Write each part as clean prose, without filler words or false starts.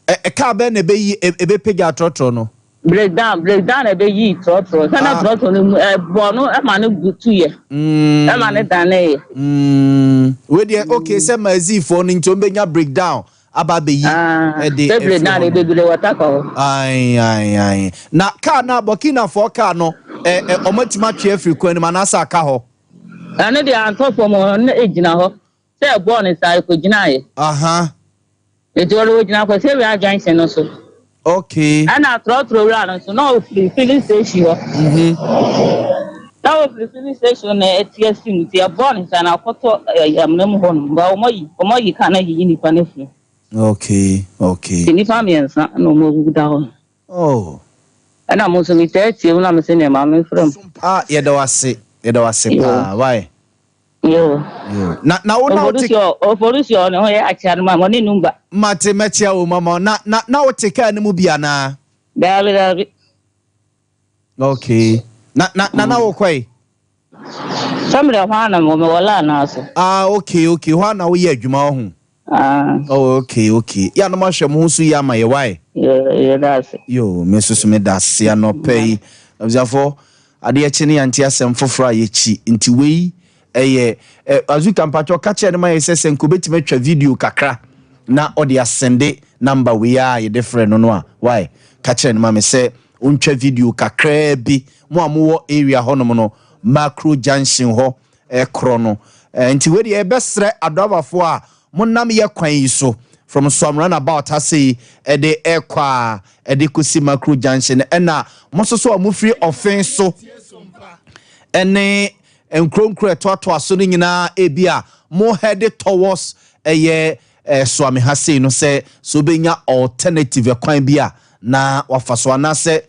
A car ben a be pega trotro no. Breakdown a be ye trotro. Sana trotro bono a man good 2 years. A man dane. We dey okay say mazi for nto benya breakdown aba be yi e dey breakdown e be le water ko. Ai. Na car na Burkina for car no omatima twe afri kwan ma na asa ka ho. Ane dey antọ for mo na ejina ho. Say born inside ko jina ye. Aha. E dey ro jina ko say we agency no so. Okay. Ana trotro ra so no filling station ho. Now the filling station na TSC ti born inside na koto amnam ho no. Ba omoyi kana yi ni pa na fi. Okay. Ni family no mo guda ho. Oh. Ana mo so mi tete una me se ne ma me from. Yeda wase pa. Why? Yo. Na una police no ya achar ma money number. Mate mechia o mama na o take ani mu bia na. David. Okay. Na wo kwai. Family hwana mo me wala na so. Okay. Hwana wo ye adwuma ho. Oh, okay. Ya no ma hwe mo so ya ma ye why? Yeah, that's it. Yo, me so me das ya no pay. Observe ade echi ne yanti asem foforo ye chi nti wei azuka mpacho ka che ne ma yesese nko betime twa video kakra na ode asende number we ye different no why ka che ne ma me se untwa video kakra bi mo amowo area honom no macro junction ho kro no nti we de besre adobafo a monam ye kwan yi so from some runabout I say the airqua the kusi macro junction and na mososo amufri offense so ene enkronkro to so nyina ebia mo head towards swami hase no say so benya alternative kwan bia na wafaso na se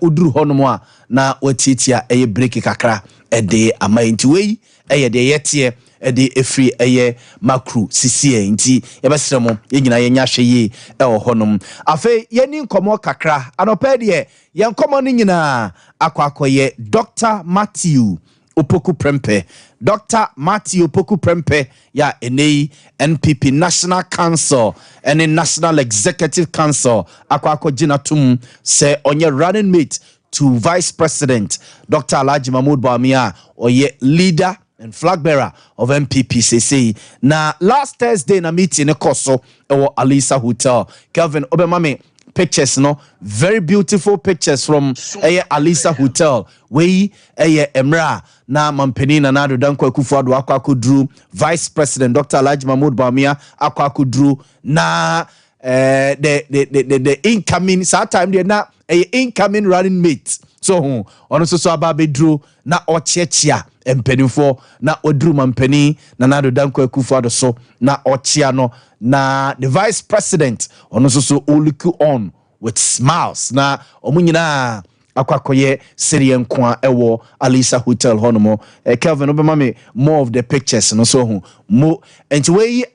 uduru honom a na watitia break kakra de amainti wei de yetie de efri makru sisi nti yebesremo yenyina yenya hweye honom afa yeni nkomo kakra anopa de yen nkomo no nyina akwakoye Dr. Matthew Opoku Prempeh. Dr. Matthew Opoku Prempeh ya enei NPP National Council and National Executive Council akwako jinatum se onye running mate to Vice President Dr. Alhaji Mahmoud Bawumia oye leader and flag bearer of MPPCC. Na last Thursday na meeting ekoso ewo Alisa Hotel. Kelvin Obemame pictures no very beautiful pictures from Alisa Hotel. We Emra na mampeni na nado danko Akufo-Addo akwadru Vice President Dr. Alhaji Mahmoud Bawumia akwadru na the incoming that time there na incoming running mate. So ono so ababedru na ochechia empenifo na odru mampeni na nado danko Akufo-Addo so na ochia no na the Vice President ono so look on with smiles na omunyina akwakoye serien kwa ewo Alisa Hotel honomo Kelvin obemame more of the pictures no so mo entiwe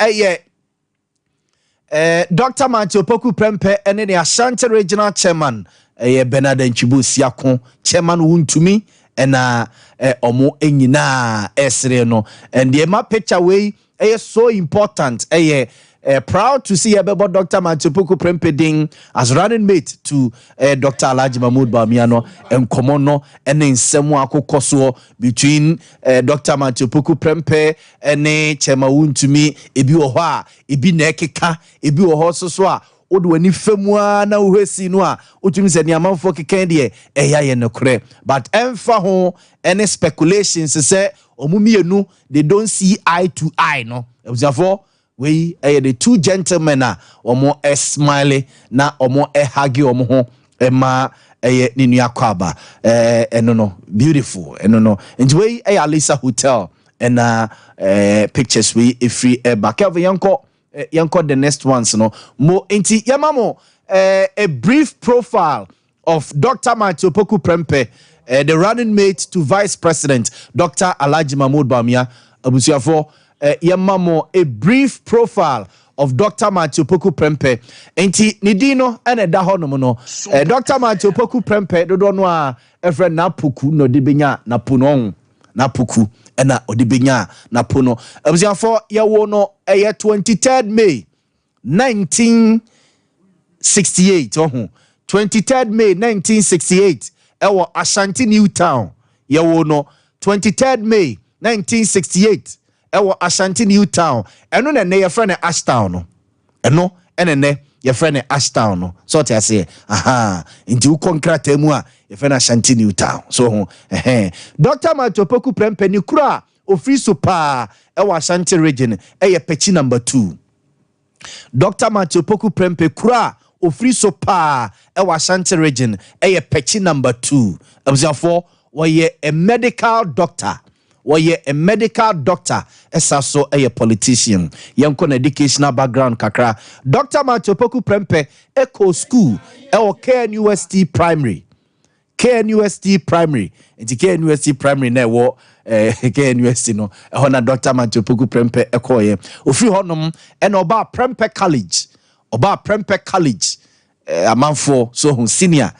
Dr. Matthew Opoku Prempeh ene the Ashanti Regional Chairman Bernard Nchibu Chairman wuntumi ena omo enyina esre no and the ma picture way so important proud to see about Dr. Matthew Opoku Prempeh ding as running mate to Dr. Alhaji Mahmoud Bawumia no enkomo no ene nsemu akokoso between Dr. Matthew Opoku Prempeh ene chema wuntumi ebi wo ho a ebi na ekeka ebi wo ho so a odo ani famua na uhesi no a otumi se ne amanfo keken de eya ye nokre but emfa ho any speculations say omumienu they don't see eye to eye no therefore we the two gentlemen omo smile na omo hagi omo ho ema ninu akwaba no beautiful no and we Alisa Hotel and pictures we free back of yanko the next ones no mo enti yamamo a brief profile of Dr. Matthew Opoku Prempeh the running mate to Vice President Dr. Alhaji Mahmoud Bawumia abusuafo yamamo a brief profile of Dr. Matthew Opoku Prempeh enti nidino ene da hono no Dr. Matthew Opoku Prempeh dodo no a efre na poku no de benya na pono na poku ena odibenya na pono abusuafo yawo no 23rd May 1968 23rd May 1968 ewo Ashanti New Town yewo no 23rd May 1968 ewo Ashanti New Town eno na ye friend Ashtown no eno ene ye friend Ashtown no so te ase nti u konkrata mu a ye friend Ashanti New Town so Dr. Matopoku Prempeh ni kura ofri so pa ewo Ashanti region eye pechi number 2 Dr. Matopoku Prempeh kura ofri so pa ewo Ashanti region eye pechi number 2 abzafo woye a medical doctor esa so a politician yankon educational background kakra Dr. Matopoku Prempeh eco school ewo KNUST primary enti KNUST primary na ewo KNUST no ehona Dr. Matopoku Prempeh ekoye ofri honom ena oba Prempeh college amanfo so senior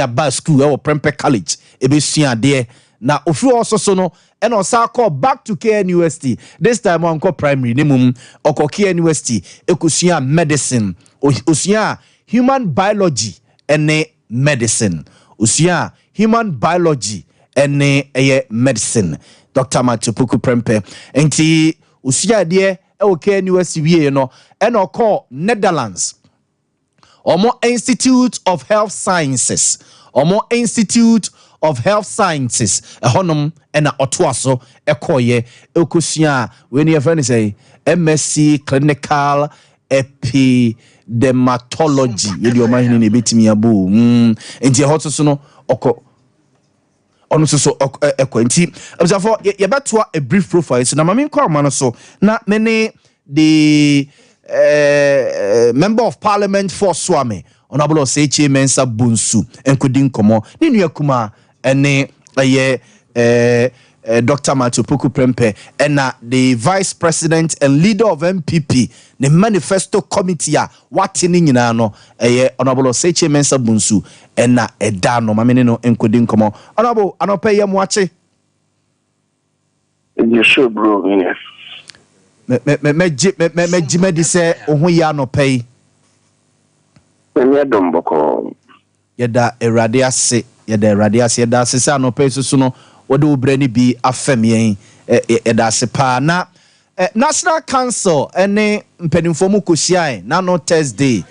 bar school ewo Prempeh college ebesua de na ofri ososo no ena osa call back to KNUST this time on call primary nemum oko KNUST ekosua medicine osua human biology ene medicine osua human biology ene medicine Dr. Matopoku Prempeh enti osua de ewo KNUST wie no ena call Netherlands Omo Institute of Health Sciences honum ena otoaso ekoye ekosua we ne friend say MSc clinical epidemiology yedi o mahini ne betimi abo enti hotoso no oko ono so enti abzafo ye betoa a brief profile so na mame kwa ma no so na mene the member of parliament for Swami honorable Sechi Mensa Bunsu enkodi nkomo ni nua kuma ene Dr. Matopoku Prempeh ena the vice president and leader of MPP the manifesto committee a watini nyina no honorable Sechi Mensa Bunsu ena eda no mamene no enkodi nkomo honorable anope ye muache you sure bro yes me jimedi se ohun ya no pay me domboko yeda erade ase yeda ase se no pay so no wode obrani bi afem yen yeda ase pa na National Council ene mpenimfo mu kosiae na no Thursday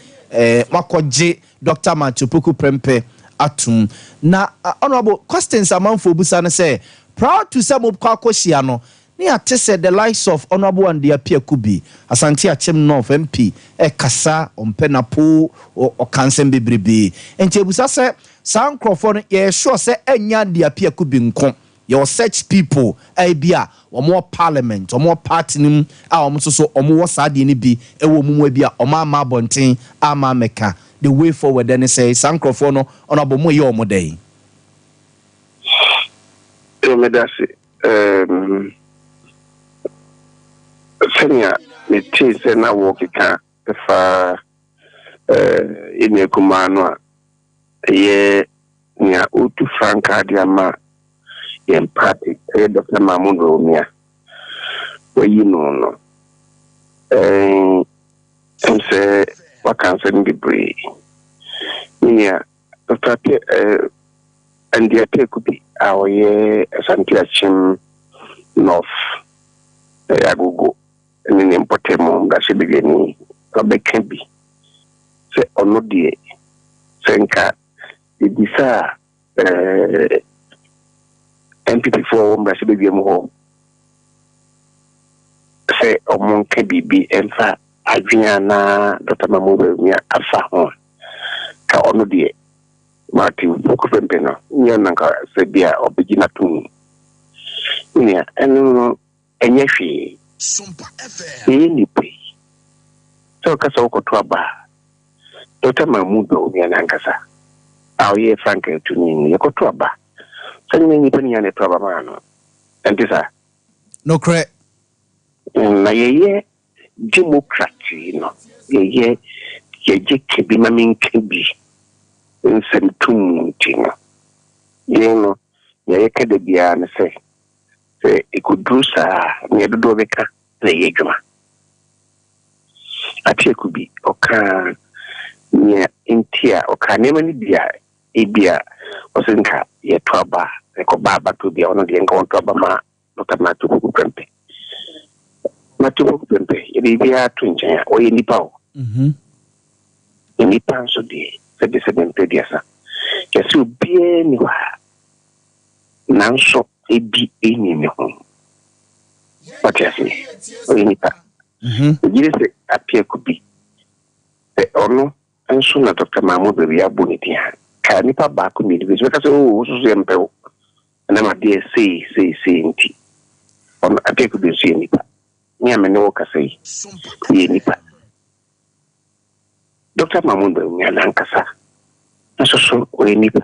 makoje Dr. Matopoku Prempeh atum na honorable questions amanfo busa na say proud to say mo kwakosia no ni atese the likes of honorable and the appear kubi Asante Achem North MP kasa ompenapo o kansen bebrebe enti ebusa se san crofon ye sure se enya the appear kubi nko your search people bia omo parliament omo party nim a omo so omo wo sade ni bi ewo mumu bia omo ama bonten ama meka the way forward then say san crofon no honorable mo ye omo dey Senior, me chase na walkika fa ine kumano ye nya utu franka diama ye party Dr. Mamundo mia we no say wakanse ndibri nya Dr. and the could be our ye Asante Achem North agogo ni impotemo ngase begeni abekebi se onodie senka idisa MPP for ngase begemu ho se omonke bibi enfa adwenya na Dr. Mamundo mia afa ho ka onodie Matopoku Prempeh no nyana ka se bia obegina tu nya enu enyefi SOMPA FM ni pe so kasa ukotoa ba Dr. Mamundo nyankasa awie frank tuni yakotoa ba sanye ni pani yane toa ba mano entisa no cre na yeye democracy no yeye kebi mamin kebi nsentum tino yeno yeye kede bia ne se ikudrusa ni dodo beka na yejuma Atie could be oka near intia or canemani bia ebia or sinka ye twaba eko baba to be on the encounter Obama not a matter of prempe. Matter of prempe, ye bia twinja or any power. Any pan so de said the 7 pediasa. Yes, you be anywhere. Now so a be in home. What you say? Or any pa. You say appear could be the honor and sooner Dr. Mahmoud will be a bonitia. Can you back with me because oh, so simple. And I'm a dear say, on a take could be see any pa. Me, I'm a no say, any pa. Dr. Mahmoud will be a lancasa. And so, or any pa.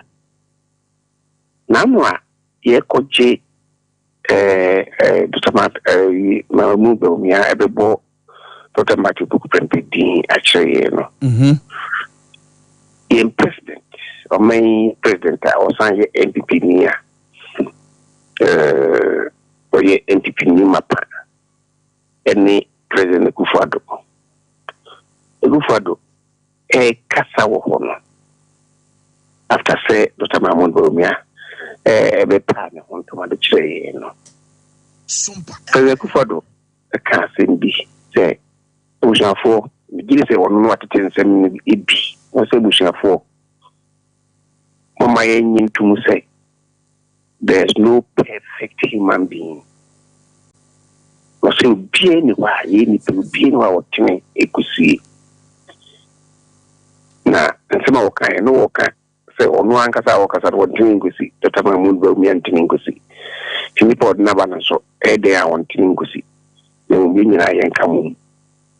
Now, ye could J. Dr. Mahmoud will be a bo. Dr. Matthew Book Prempedi, actually, you know. In president, or my president, I was on your NPP near, or your NPP new map, any president Gufado. Gufado, a Casa Wohono. After say, Dr. Mahmoud Boromia, a partner on to the tree, you know. President Gufado, a casting be, say, Bushan for begin say on what it is and it be. What's a Bushan for? Mama Yen to say there's no perfect human being. What's a be anywhere, you need to be anywhere what you could see. Now, and some of kind, no kind, say on one cassa or cassa what doing go see, the time I moon will be anting go see. Tinipod Navana so, a day I want to go see. There will be in come.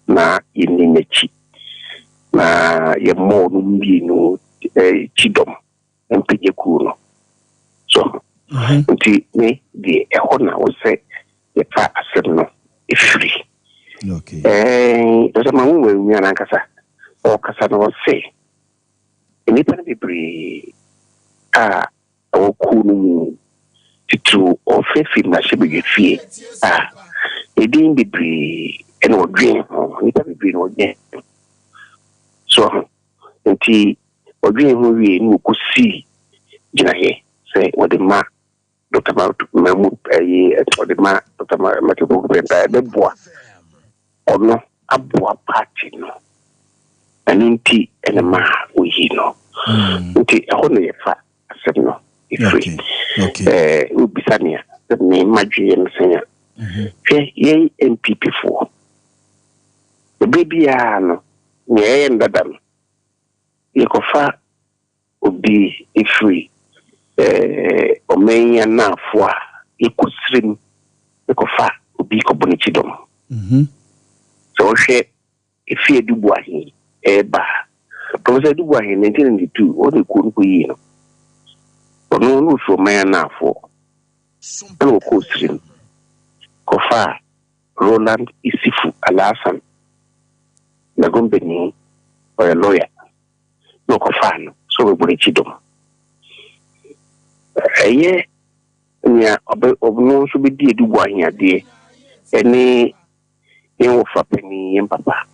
Na inimechi na ye mo numbi no chidom empije kuno so nti me de ehona wo se ye fa asem no ifri does ma wo we na nkasa o kasa no se eni pa be bre o kunu titu o fefi na shebe fie edin be bre and what dream, we have been what game. So, until what dream we could see, Jinahe, say what the ma, Dr. Mahmoud, or the ma, Dr. Matthew, the boy, or no, a boy party, no, and in tea and a ma, we know. Until only a fat, I said no, if free. Would be Sanya, the name Maggie and Sanya. Yay, MPP for. The baby no nye ndadam yekofa obi ifri omenya na afo a yekusrim yekofa obi kobonichidom so hwe ifi edubu ahi eba professor edubu ahi 1992 o de ko nko yi no ono no so omenya na afo no ko srim kofa Roland Isifu Alasan na company or a lawyer no kofano so we bring chidom nya obno so be die du bwa nya de ene yen Fapim yen papa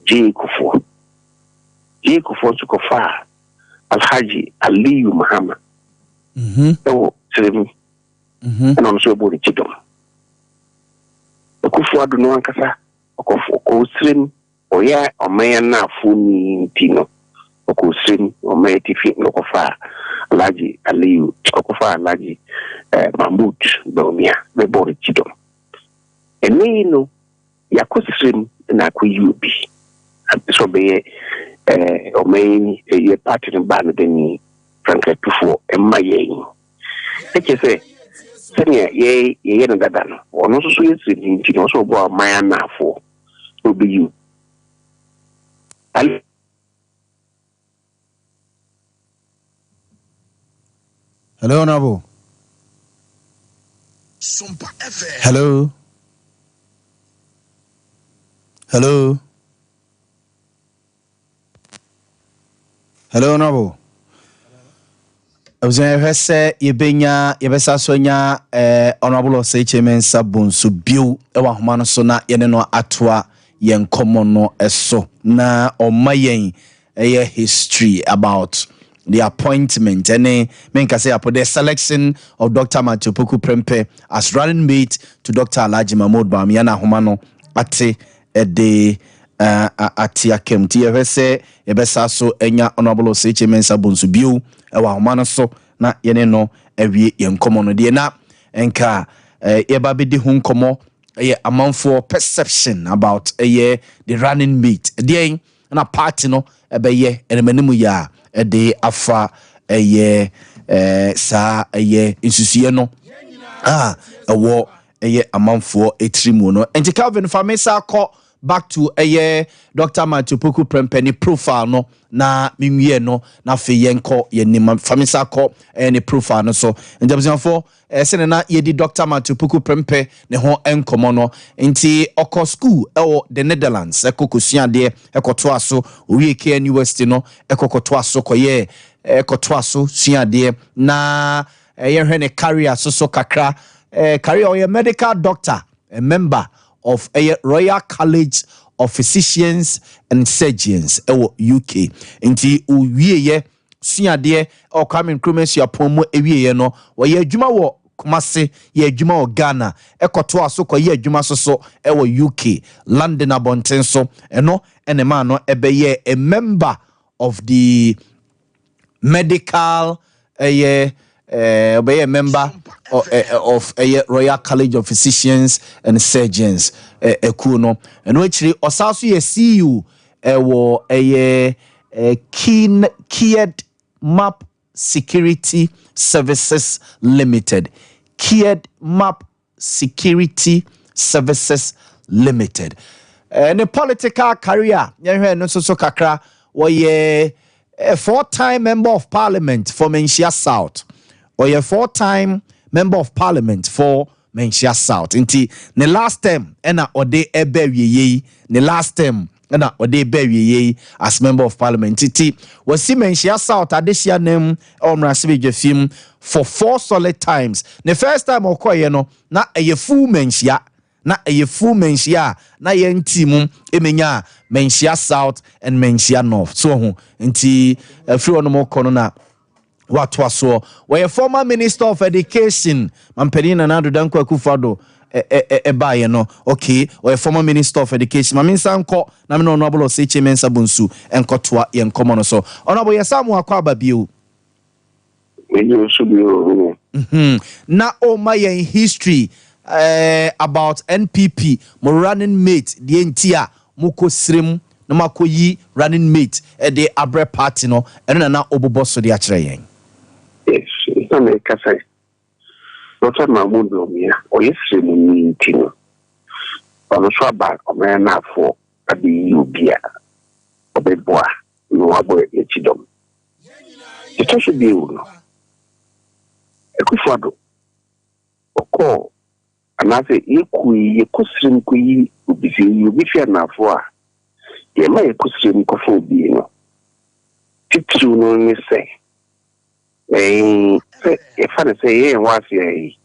je kufo so kofa Alhaji Aliyu Muhammad so trim and on so bring chidom kufo adu no ankasa ko trim oya omaya na funi tino okosrim omaya tifi nokofa Alhaji Aliyu okofa Alhaji Mahmoud Baumia mebori chidom enino yakosrim na kuyubi so be omaya ye party no ban deni franka tufo emaye eke se senya ye na dada no ono so yesi tino so bo omaya na afo obi you. Hello, Nabo. SOMPA FM. Hello. Hello. Hello, Nabo. Observe say yebenya yebesa sonya honorable say chairman sabun so biu e wa homa no so na ye ne no atoa yen common no eso na omayen history about the appointment and menka say about the selection of Dr. Matthew Poku Prempeh as running mate to Dr. Alhaji Mahmoud Boamah na homano ate de atiakem ti yɛhwɛ yɛbɛsa so enya honorable Seche Mensa Bonsu bio ɛwɔ homano so na yene no awie yen komo no de na enka yɛba bedi ho nkomo amanfo perception about the running mate de na party no ebeye enemanimu ya de afa sa insusuye no ewo amanfo etrimu no enti Calvin famisa call back to Dr. Matthew Poku Prempeh ni profile no na minwie no na fe yenko yenima famisa call any profile no so njabuzan for sene na yedi Dr. Matthew Poku Prempeh ne ho enkomo no nti oko school the Netherlands ekokosua de ekoto aso owie KN University no ekokoto aso koye ekoto aso sua de na yehwe ne career so kakra career or medical doctor, a member of a Royal College of Physicians and Surgeons UK. Inti uwiye sua de o coming crewments ya pomo ewiye no wo adwuma wo Kumasi ye adwuma wo Ghana ekoto aso ko ye adwuma so UK London abonten so eno enema no ebeye a member of the medical be a member of a Royal College of Physicians and Surgeons ekuno eno actually osaso ye CEO wo Keyed Map Security Services Limited. Keyed Map Security Services Limited. And a political career, no so kakra, a 4-time member of parliament for Menchia South, or a 4-time member of parliament for Menchia South. Inti, the last term, ena ode ebe the last term, ena ode ebe as member of parliament. Inti, was si Menchia South, adesha name, omrasibe film for 4 solid times. The first time okoye no, na a full Menchia, na a full Menchia, na yen timum, emenya, Menchia South and Menchia North. So, inti, free on more corona. What was so? We're a former Minister of Education, Mamperina Nadu Danko Kufado, no. Okay, we're a former Minister of Education. Mamin Sanko, Namino Noble Seche Mensa Bonsu, and Kotwa Yen Common so. Honorable Yasamu Akwaba Biu. Na my history about NPP, mo running mate, the entire Muko Srim, Namakoyi running mate, the Abre Party no, and na Oboboso de Atrayen. Yes, it's not like I say. Dr. Mahmoud Boamah, or yesterday, Tino. On the swabback of man for a Libya Borga, no abo echidom. It should be uno. Ekufado. Oko, and I say, ye kusrim kui, you be fair now for. Ye may kusrim kofo be no. Titru no say. If I say, was ye,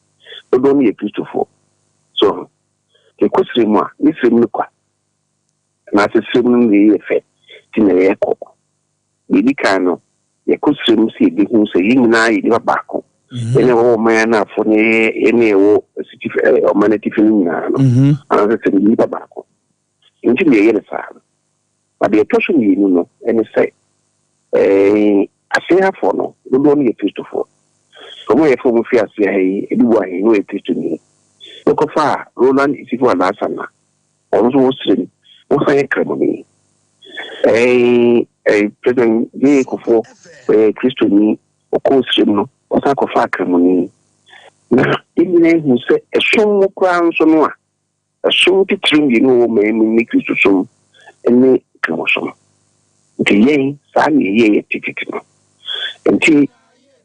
don't be a beautiful. So, the question was, this is Muka. And as a similar effect, in the echo. The kind the question see the who say, you and I, you are back. Any old man for any old city or manity feeling, and I said, you are back. Into the other side. But the person you know, and say, I say for no, don't only a piece to four. From where from fear say, anyway, no a piece to me. Look far, Roland is for an asana. Also, stream, what's a ceremony? A present vehicle for a Christian or costume or sarcophagus ceremony. Now, even who say a show crown so no, a show to trim, you know, may make you to some and make commotion. The yea, Sammy, yea, ticket. Until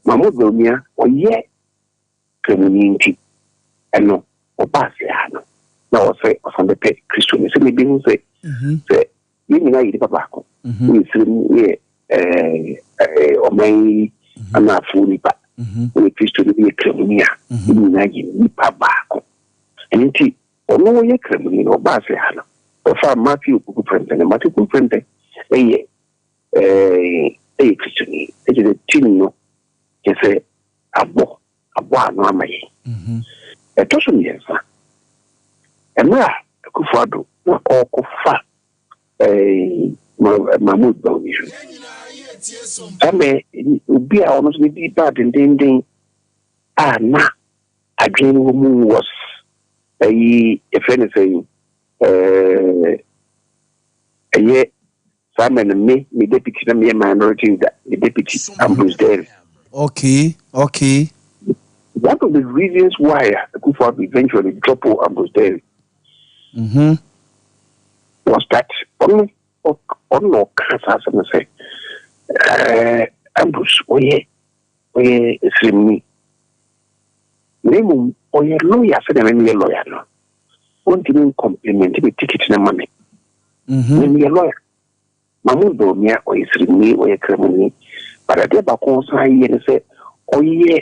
Mahmoud Boamah or ye community and no or Basiano. Now say of the pet Christian, so maybe say, you know, you tobacco. We see or may not fully back. We Christian be a criminal, you tobacco. And until or no ye criminal or Basiano Ofa Matthew Kuprente, Matthew Kuprente, Christian, it is a tino, you say, a bo, no may. A tosun yes, and where Kufado, not all Kufa, Mahmoud Boamah. I may be almost be bad in ding. Na a dream woman was if anything, a year. Simon and me deputy, me minority, the deputy Ambrose there. Okay. One of the reasons why Kufuor eventually dropped Ambrose there was that on no cancer, as I say, Ambrose, we slim. Name or your lawyer, said I'm a lawyer. Won't even compliment me ticket and money. Name your lawyer. Mahmoud Boamah or is me or a criminal, but I never consign and say, oh, yeah,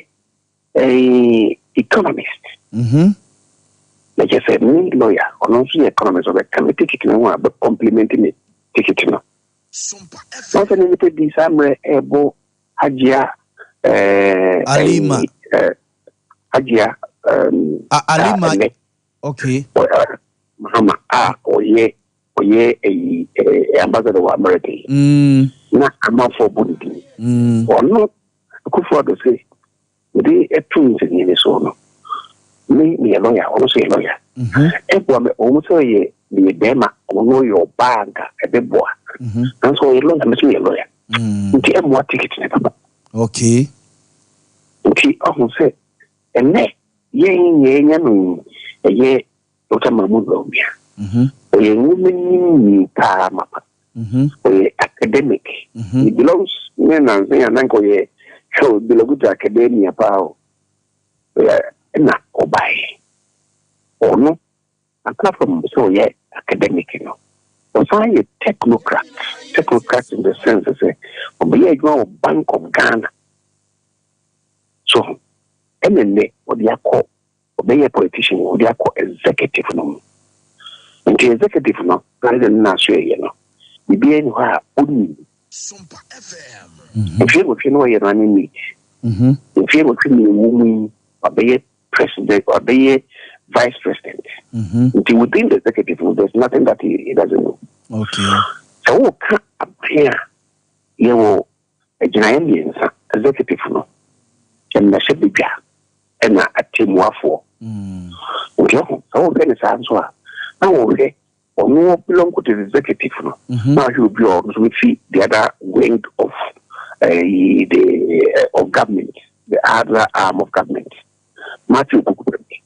a economist. Like I said, me lawyer, or not the economist of a committee ticket and one, but complimenting me ticket. Not an limited December, Ebo, Hajia, Alima. Hajia, Alima. Okay. Muhammad, ambassador of America. Na ama for Burundi. Or not, Kufuor to say, they are twins in the soul. Me a lawyer, also a lawyer. Everyone also a Bema, or your bank at the boy. And so a lawyer must be a lawyer. Until more tickets never. Okay. Until almost say, and ne, a year, Dr. Mahmoud Boamah. A woman mapa. Academic. It belongs men and say an uncle show belong to academia power. Not obey. Or no, apart from so academic, Was I a technocrat in the sense of say, a Bank of Ghana. So, MNA or the call, obey a politician or the call executive no. And the executive no, rather than national, we be anywhere only. SOMPA FM. If you know you're running me, if you would be a woman, or be a president, or be a vice president, until within the executive, there's nothing that he doesn't know. Okay. So, what can appear, you know, a giant executive no, and the Shebibia, and a team for. So, then it's answer. Now, okay. Or no belong to the executive. Now he will be on with the other wing of of government, the other arm of government. Matthew Kukubremi.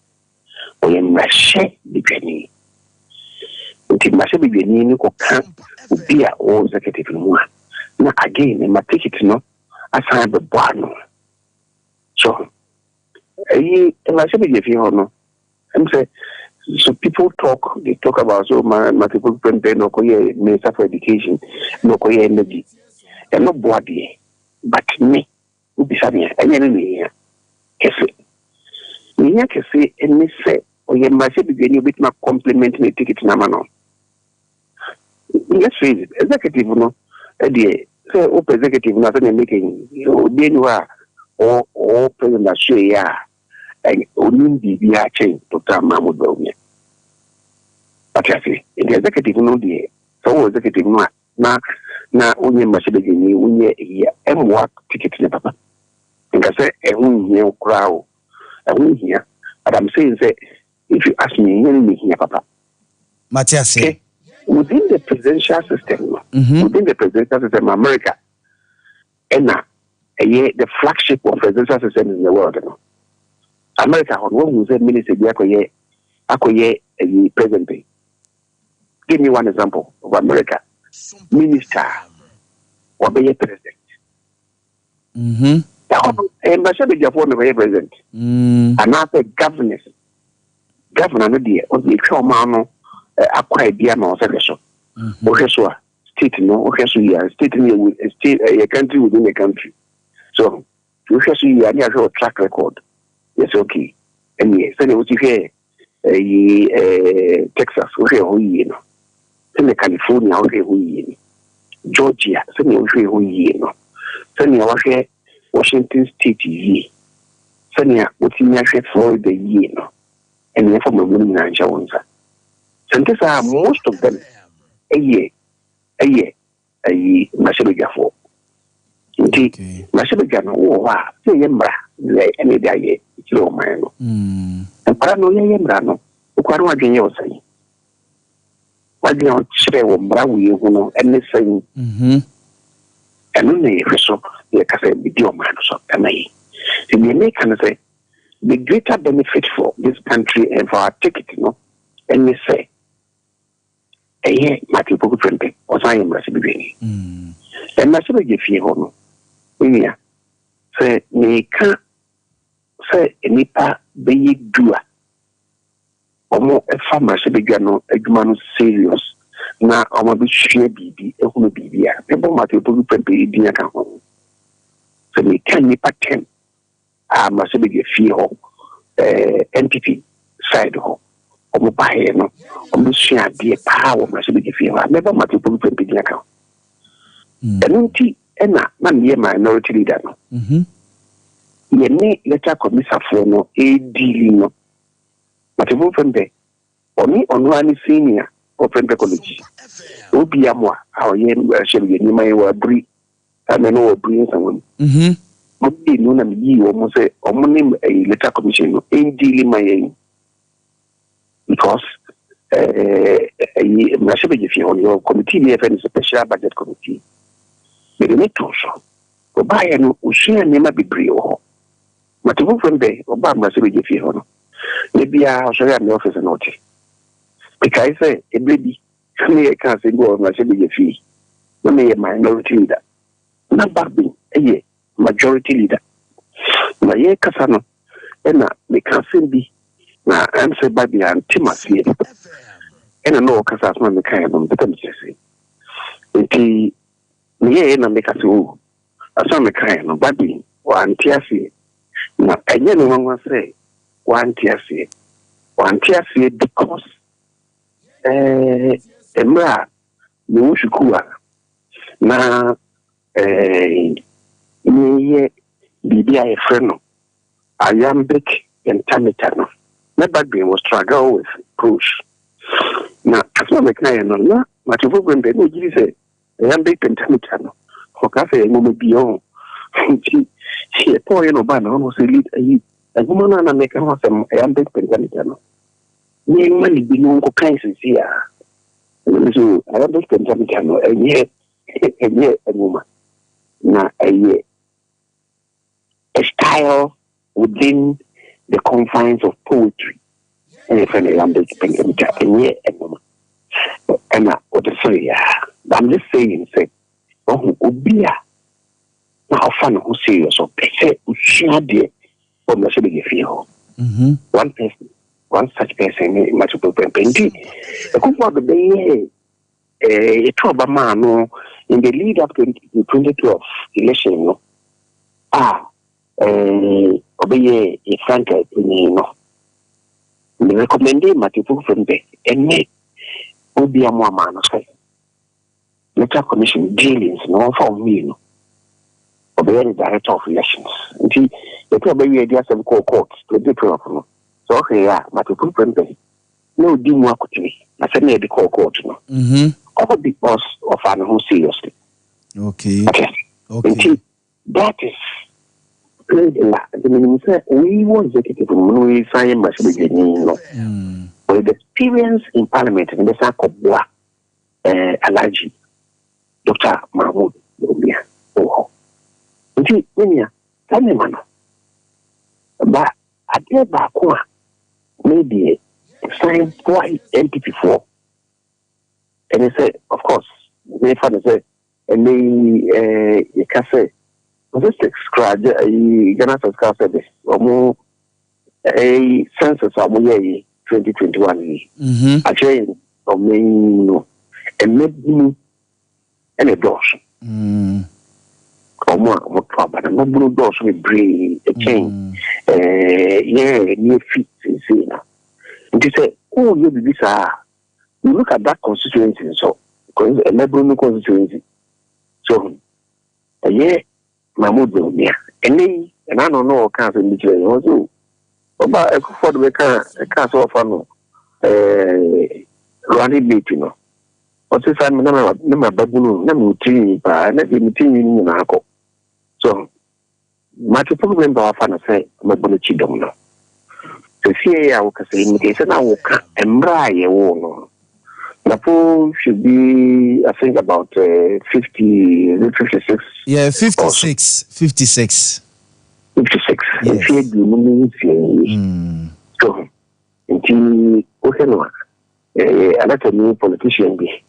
Or in Mashe Bibeni. Until Mashe Bibeni can be our own executive in one. Now again, in my ticket, assign the bar. So, Mashe Bibeni, I'm saying. So people they talk about so multiple people no koye minister for education, no koye energy. And no body, but me, who be saying, and any kese. Me kese, and me say, or ye must be a bit more compliment me ticket namano. Let's face it, executive no, say executive nothing making you or president Australia. And only the change Dr. Mahmoud Boamah. But I say, the executive no the so executive na only Mashibini, only a what ticket in papa. And I say, a wound crowd, a wound here. But I'm saying, say, if you ask me, you here, papa. Matthias, okay. Within the presidential system, America, and the flagship of presidential system in the world. America, one who said minister, Akoye, president. Give me one example of America. Minister or be a president. And Bashar Japon be a president. And after governor, no dear, or the Chomano, acquired Diana or Selection. Orchestra, state no, orchestra, state in a country within a country. So, orchestra, you have a track record. Yes, okay. And yes, and what you hear, Texas, okay, sɛne California wohwɛ ho yie Georgia sɛne wohwɛ ho yie no sɛne wohwɛ Washington State yie sɛne wotumi ahwɛ Florida yie no ɛne yɛfa ma mu nyinaa nhyɛ wo nsa sɛnte saa most of them ɛyɛ mahyɛbadwafoɔ nti mahyɛbadwa no wɔ hɔ a sɛ yɛ mmara ɛne de ayɛ kyerɛ ɔman no mpara no yɛyɛ mmara no wokora no wadwen yɛ wo sɛn wadwen a ɔkyerɛ wɔ mmara woyɛ hu no ɛne sɛn ɛno na yɛhwɛ so yɛkasa bidi ɔman no so ɛma yi nti deɛ meka no sɛ the greater benefit for this country and for our ticket no ɛne sɛ ɛyɛ Matthew Poku Prempeh ɔsan yɛ mmarahyɛbadwani mmarahyɛbadwa fie hɔ no nnua sɛ meka sɛ nnipa bɛyɛ du a ɔmo ɛfa mmarahyɛbadwa no adwuma no serious na ɔmo bɛsua biribi ɛhunu biribi a mebɔ Matthew Poku Prempeh ɛdin aka ho sɛ meka nnipa 10 a mmarahyɛbadwa fie hɔ NPP side hɔ ɔmo baeɛ no ɔmo sua adeɛ paa wɔ mmarahyɛbadwa fie hɔ a mebɔ Matthew Poku Prempeh ɛdin aka ho ɛno nti ɛna na meyɛ minority leader no yɛne letter commissaire no ɛdili no Matthew Poku Prempeh ɔno ani senior Prempeh College obi amwa a ɔyɛ mmarahyɛbadwani ma yɛ wɔ abiri ɛna no wɔ abiri nsanwam obi no na meyi wɔn sɛ ɔmo ne letter commission no ɛdili ma yɛn because mmarahyɛbadwa fie hɔ no committee bi yɛfɛ no special budget committee mede ne to so ɔbaeɛ no ɔsua nneɛma bebree wɔ hɔ Matthew Poku Prempeh ɔbaa mmarahyɛbadwa fie hɔ no ne biara ɔsɔre a ne ɔfise no ɔte bekae sɛ ɛberɛ bi ne yɛka sɛ bi wɔ mmarahyɛbadwa fie na meyɛ minority leader na Babin ɛyɛ majority leader na yɛkasa no ɛna meka asɛm bi na ɛm sɛ Babin ante maseɛ ɛna na ɔkasa asoma mekaeɛ no mpɛtɛ mekyerɛ sɛ nti meyɛɛ na meka sɛ o asoma mekaeɛ no Babin wante aseɛ na ɛnyɛ no nwanwa sɛ wante aseɛ because mmerɛ a mewɔ sukuu a na meyɛ biribi a yɛfrɛ no iambic pentameter no na Babin was struggle with push na asoma mekaeɛ no na Matthew Poku Prempeh na ɔgyiri sɛ iambic pentameter no ɔka sɛ ɛmoma bi ɔ nti yɛtɔɔyɛ no ɔbaa na ɔno sɛ lead ayi ɛnwoma no na meka ho asɛm iambic pentameter no nyɛma ne bi no nkɔkae sisi a so iambic pentameter no ɛnyɛ ɛnwoma na ɛyɛ a style within the confines of poetry and if any iambic pentameter ɛnyɛ ɛnwoma ɛna ɔde sɛ ya I'm just saying say obi a na ɔfa ne ho serious ɔpɛ sɛ ɔsua deɛ ɔmmarahyɛbadwa fie hɔ one such person Matthew Poku Prempeh nti ɛkɔfo a bɛbɛyɛ yɛto ɔbama no in the lead up to the 2012 election no ɔbɛyɛ Frank Atini no me recommended Matthew Poku Prempeh ɛne obi amama no sɛ letter commission dealings no for me no ɔbɛyɛ the director of elections nti yɛto ɔbɛyɛ adi asɛm kɔɔ court 2012 no so ɔhwɛ a Matthew Poku Prempeh na ɔdi mu akotene na sɛ na yɛde kɔɔ court no all because of an who seriously okay nti that is the minister we was executive no we sign mmarahyɛbadwani no with experience in parliament in the Sakobwa Alaji Dr. Mahmoud Obia nti wenya tane mano ba ade ba ko maybe sign for NPP for and they say of course they find say and they you can say this describe Ghana Sasca said this or a census of 2021 actually of no and maybe and a dosh or more trouble and no dosh with brain a chain near feet in Sina and you say oh you be this you look at that constituency, so a neighboring constituency. So, Mahmoud Boamah, and I don't know can't be also about a for the can't offer no running meeting. What's the time? Number baboon, number 3, but let me tell you, so, my problem about fan say, my bonnet don't know. So, see, I will say, in case I will cut and buy a wall. Napo should be, I think, about 56. Yeah, 56. 56. 56. Yes. So, until Okeno, a lot of new politician be,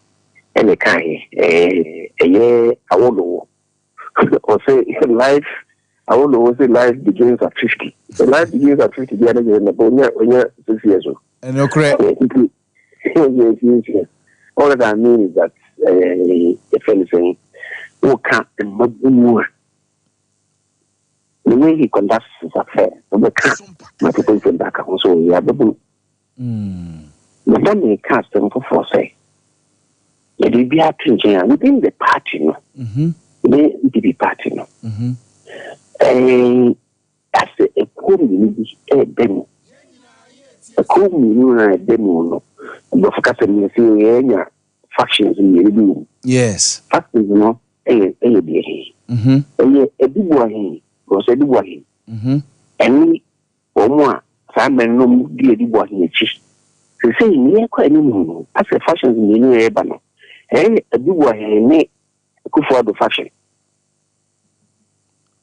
and a kind, a year, I won't know. Or say, life, I won't know, say life begins at 50. The life begins at 50, the other day, when you're 6 years old. And you're correct. All that I mean is that if anything, who can't the way he conducts his affairs, the can't my people from back also we have the book. But then they cast them for say. It will be a changing within the party, no. The party, no. That's a community demo. A community demo, no. The focus on the factions in the room. Yes. Factions, you know, a big one, was a big one. And more, Simon, no, dear, the one. They say, near quite any as a fashion in the new Ebano. And a big one, make a for the fashion.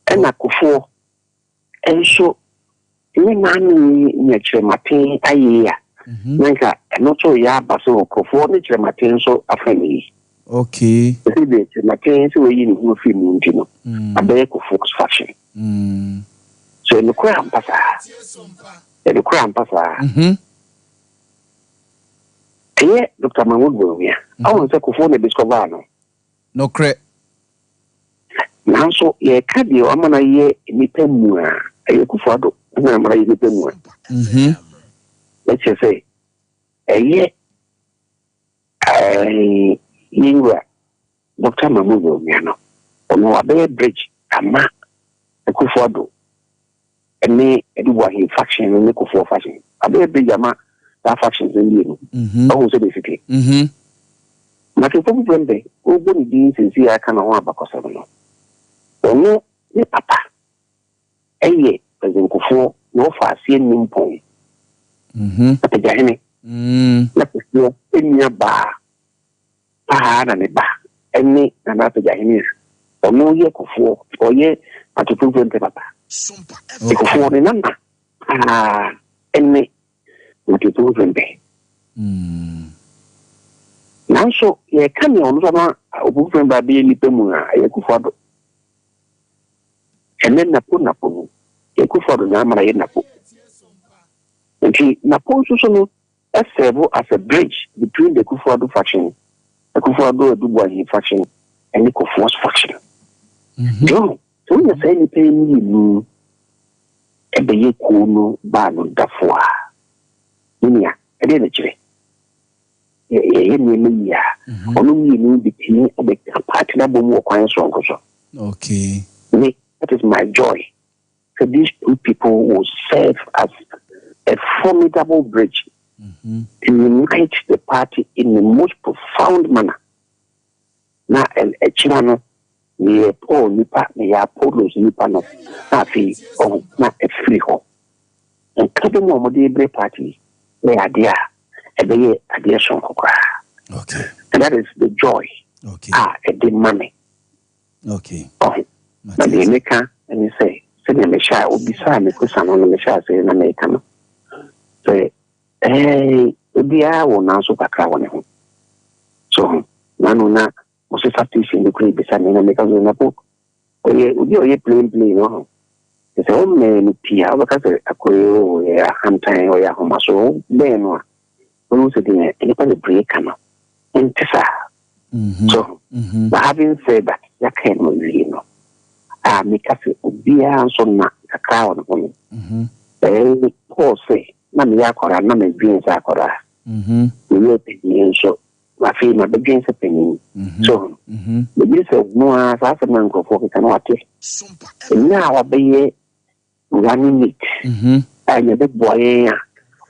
And a for and so, you nature, Martin, Nanka, not so ya, but so for nature, Martin, so a family. Okay. The Martin, so we in film, you know, a bag of folks fashion. So in the crown passa, the crown passa. Here, Dr. Mahmoud Boamah, I want to go the Biscovano. No credit. Now, so ye can't be a man a year in the Pemua, a Kufado, and I'm ready to Pemua. Let's just say, a year, you were Dr. Mahmoud Boamah, or no, a bad bridge, a ma, a Kufado, and me, a do what he faction and make for fashion. A bad bridge, a ma. Factions in you. Oh, so basically. But if we went there, we wouldn't be sincere. I can't want back or something. Or no, the papa. A year, as in Kufo, no far seeing him point. At the Gahini. Let us know in your bar. Pahad and a bar. And me, and at the Gahini. Or no year Kufo, or ye, but to prevent the papa. The Kufo, the number. And me. What you do in bed. Now, so ye come on a book by being Pemuna, a Kufado. And then Napo, a Kufado Namara Napo. And she Napo as servo as a bridge between the Kufado faction, the Kufado Dubois faction, and the Kufua's faction. No, so you say you pay me, and the Yakuno Bano Dafua. Minia, I didn't say. Yeah, only you between the partner more quiet song. Okay. That is my joy. So these two people will serve as a formidable bridge to unite the party in the most profound manner. Now, a channel near Paul Nipa, near Apollo's Nipa, no, Nafi, or not a free home. And coming on the party. Idea, idea song. Okay. And that is the joy. Okay. The money. Okay. Oh, but the American, and you say, send me a shot, will be signed because I'm on the shot, say, in American. Say, hey, the hour now, so back on him. So, Nanuna was a substitution in the creek beside me, and because in a book. Oh, yeah, you're playing, no. It's all men, Pia, because a quail, a hunting, or a homaso, then one. Who's a dinner, anybody break, and Tessa. So, having said that, you can't really know. I make us be so not a crowd of women. They all say, Mammy Yakora, Mammy Dreams Akora. we opinion so my feel against opinion. So the use of no as a man go for cannot take. Now I be running it. And the big boy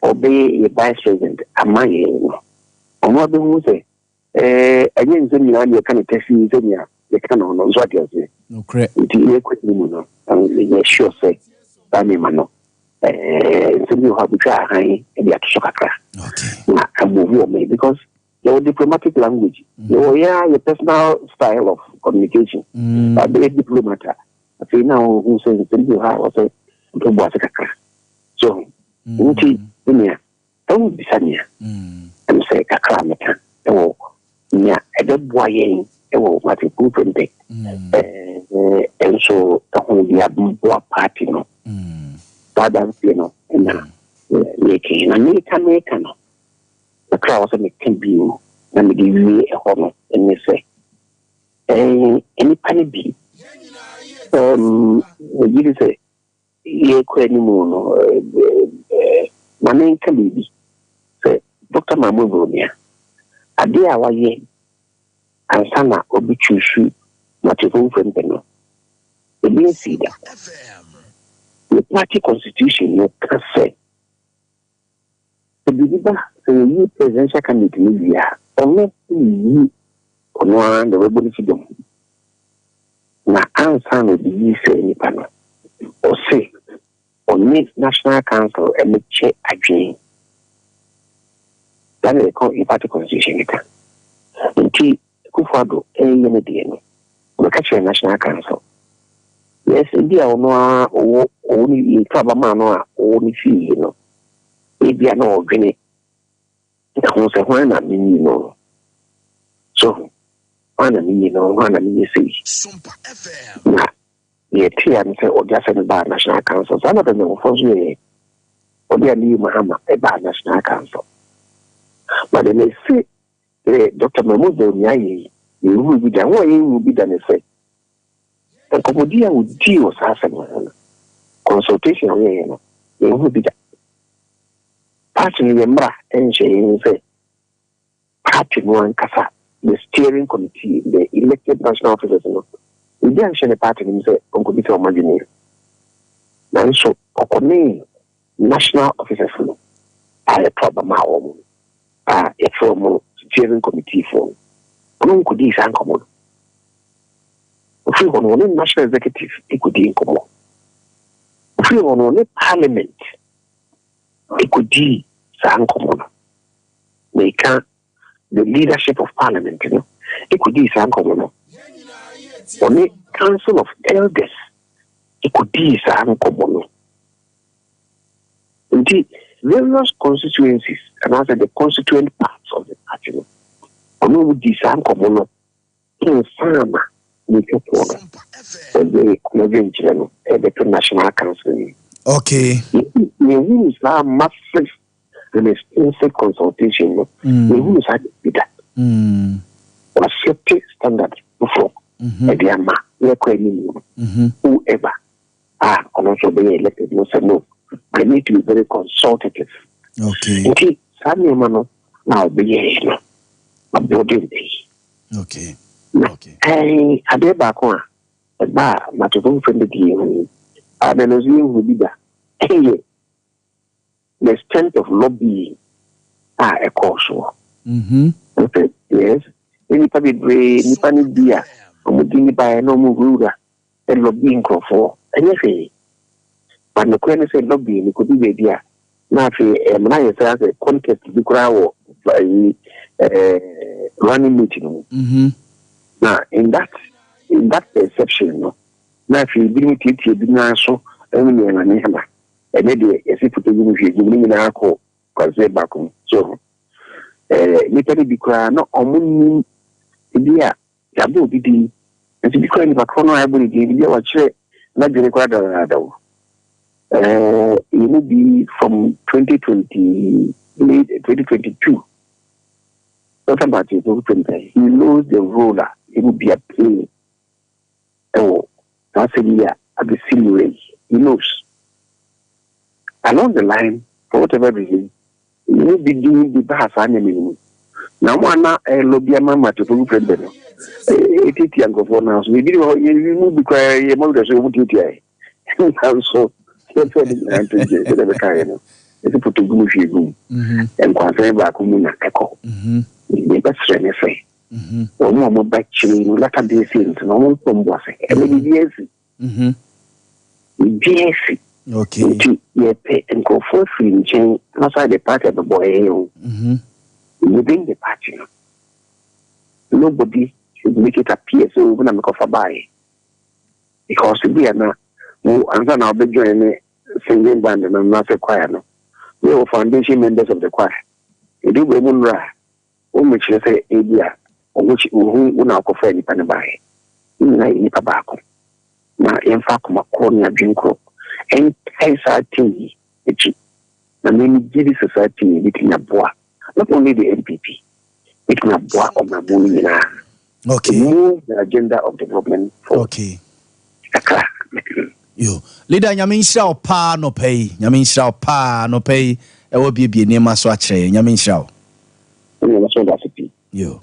obey a vice president. Am I? On what the who say? Again, you can test you, you can on what you say. No, correct. You quick, and sure say, Banimano. You have to try and you have to shock a move because your diplomatic language, your personal style of communication, but the diplomat. I say now who says you have also to watch a crack. So, don't be sunny and say a clamata. Oh, yeah, a dead boy, oh, what a good day. And so the whole the party, no. Badam, and making a maker, no. The crowds can be, and give me a honor, and they say, any penny be. You say, ye quenimono, my name can be, say, Dr. Mamubonia. A dear our ye, and Sana Obichu, not a home friend, no. The being see that. The party constitution you can say the believer you presidential candidate in Libya unless you on the revolution na answer no be say any panel or say on national council and check again that is called a party constitution until Kufado any day no we catch a national council. Yes, India or only Trabamano or only fee, maybe I know Vinny. It was a one I mean, so one I mean, one I mean, see. SOMPA FM. Yeah, TM or just a bar national council. Some of them are for me or they are new Mahama, a bar national council. But then they say, Dr. Mahmoud, you will be done, what you will be done, say. The Comodia would deal with us consultation, you would be that. Party member and say, Party one Casa, the steering committee, the elected national officers, we didn't share a party and say, Uncle Bito Magini. And so, national officers are a problem, a formal steering committee for Uncle Dis and Common. If you want to national executive, it could be in common. If you want to parliament, it could be common. They can the leadership of parliament, it could be common. Only council of elders, it could be common. Indeed, various constituencies, and also the constituent parts of the party, only would be common in farmer. The national council. Okay. The rules are massive and extensive consultation. The rules are that. Or safety standard before. Whoever are also being elected, no. I need to be very consultative. Okay. Now be a building day. Okay. Hey, I did back one. A bar, not a home friend of you. I don't know you will be there. Hey, the strength of lobbying are a cause. Okay, yes. Any public way, any panic beer, or moving by a normal ruler, and lobbying for anything. But the queen said lobbying, it could be there. Now, if I a contest to be crowd by running meeting. Now, in that perception, now if you bring it to the so only an animal, and maybe as if to you bring an alcohol, because they're back home. So, literally, because not only the Yabu did, and to be crying back on, I believe you are sure not the required. It will be from 2022. Not about it, he knows the roller. It would be a play. Oh, that's a year at the silly way. He knows. Along the line, for whatever reason, You be doing the bahas anime. Now, one Libya Borga to prove it. It young for now. We did you because your mother so would you say. So, that's what the kind. It's a put to go if you go. And concern back on the echo. The best friend say. Or more back chilling, like a day since no one from was it. Yes. Okay. You pay and go for free chain outside the party of the boy. Within the party. Nobody should make it appear so when I'm a buy. Because we are not, and then I'll be joining singing band and I'm not a choir. We are foundation members of the choir. You do a moon ra, which you say, India, or which who now go for any panabay. In a tobacco. Now, in fact, my corner drink crop. And society, the main GD society between a bois, not only the MPP, between a bois of my money. Okay. Move the agenda of development for okay. Yo, leader Yamin shall pa no pay, Yamin shall pa no pay, it will be near my swatch, Yamin shall. Yo,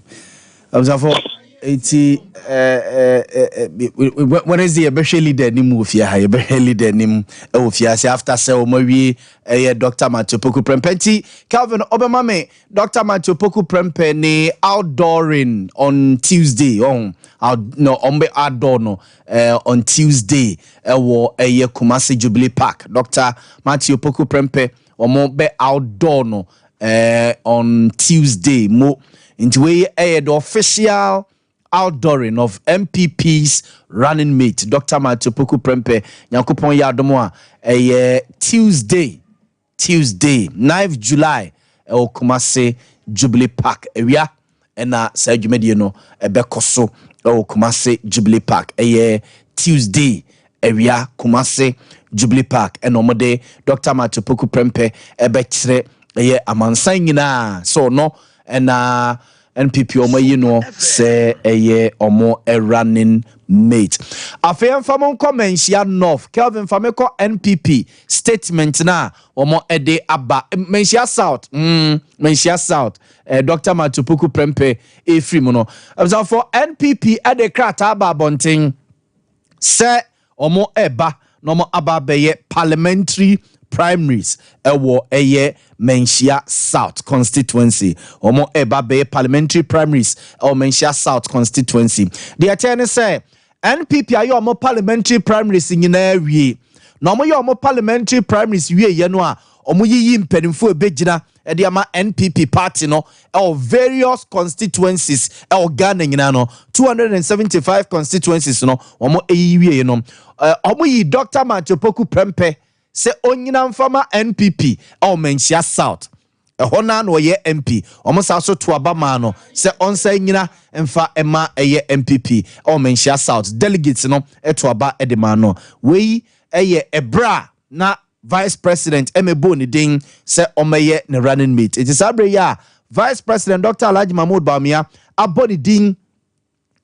observe 80 when is the better leader ni move here better leader ni ofia after say o mawie Dr. Matthew Poku Prempenti Calvin Obamame Dr. Matthew Poku Prempe ni outdooring on Tuesday on Tuesday wo Kumasi Jubilee Park. Dr. Matthew Poku Prempe omo be outdoor no on Tuesday mo into we the official outdooring of MPP's running mate Dr. Matthew Poku Prempe Nyankopon Yadomo Tuesday 9th July Kumasi Jubilee Park area ena sa dwumedie no ebekoso Kumasi Jubilee Park Tuesday area Kumasi Jubilee Park ena omode Dr. Matthew Poku Prempe ebekire amansan nyina so no ena NPP omo yi no say omo running mate. Afem famon mentia north Kelvin fameko NPP statement na omo ede aba mentia south Dr. Matthew Poku Prempe efrim no so for NPP ede krata aba bonten say omo eba no mo aba beye parliamentary primaries ewo Menchia South constituency omo eba be parliamentary primaries or Menchia South constituency. The attorney say NPP ayo omo parliamentary primaries nyina wie na omo yo omo parliamentary primaries wie ye no a omo yiyi mpanimfo ebegina e de ama NPP party no various constituencies Ghana nyina no 275 constituencies no omo wie no omo yi Dr. Matthew Poku Prempe se onyina mfama NPP Menchia South hona no ye MP omosa so to abama no se onsa nyina mfa ema MPP Menchia South delegates no to aba edema no we ebra na vice president emebo ni din se omeye ne running mate it is abre ya vice president Dr. Alhaji Mahmoud Bawumia aboni din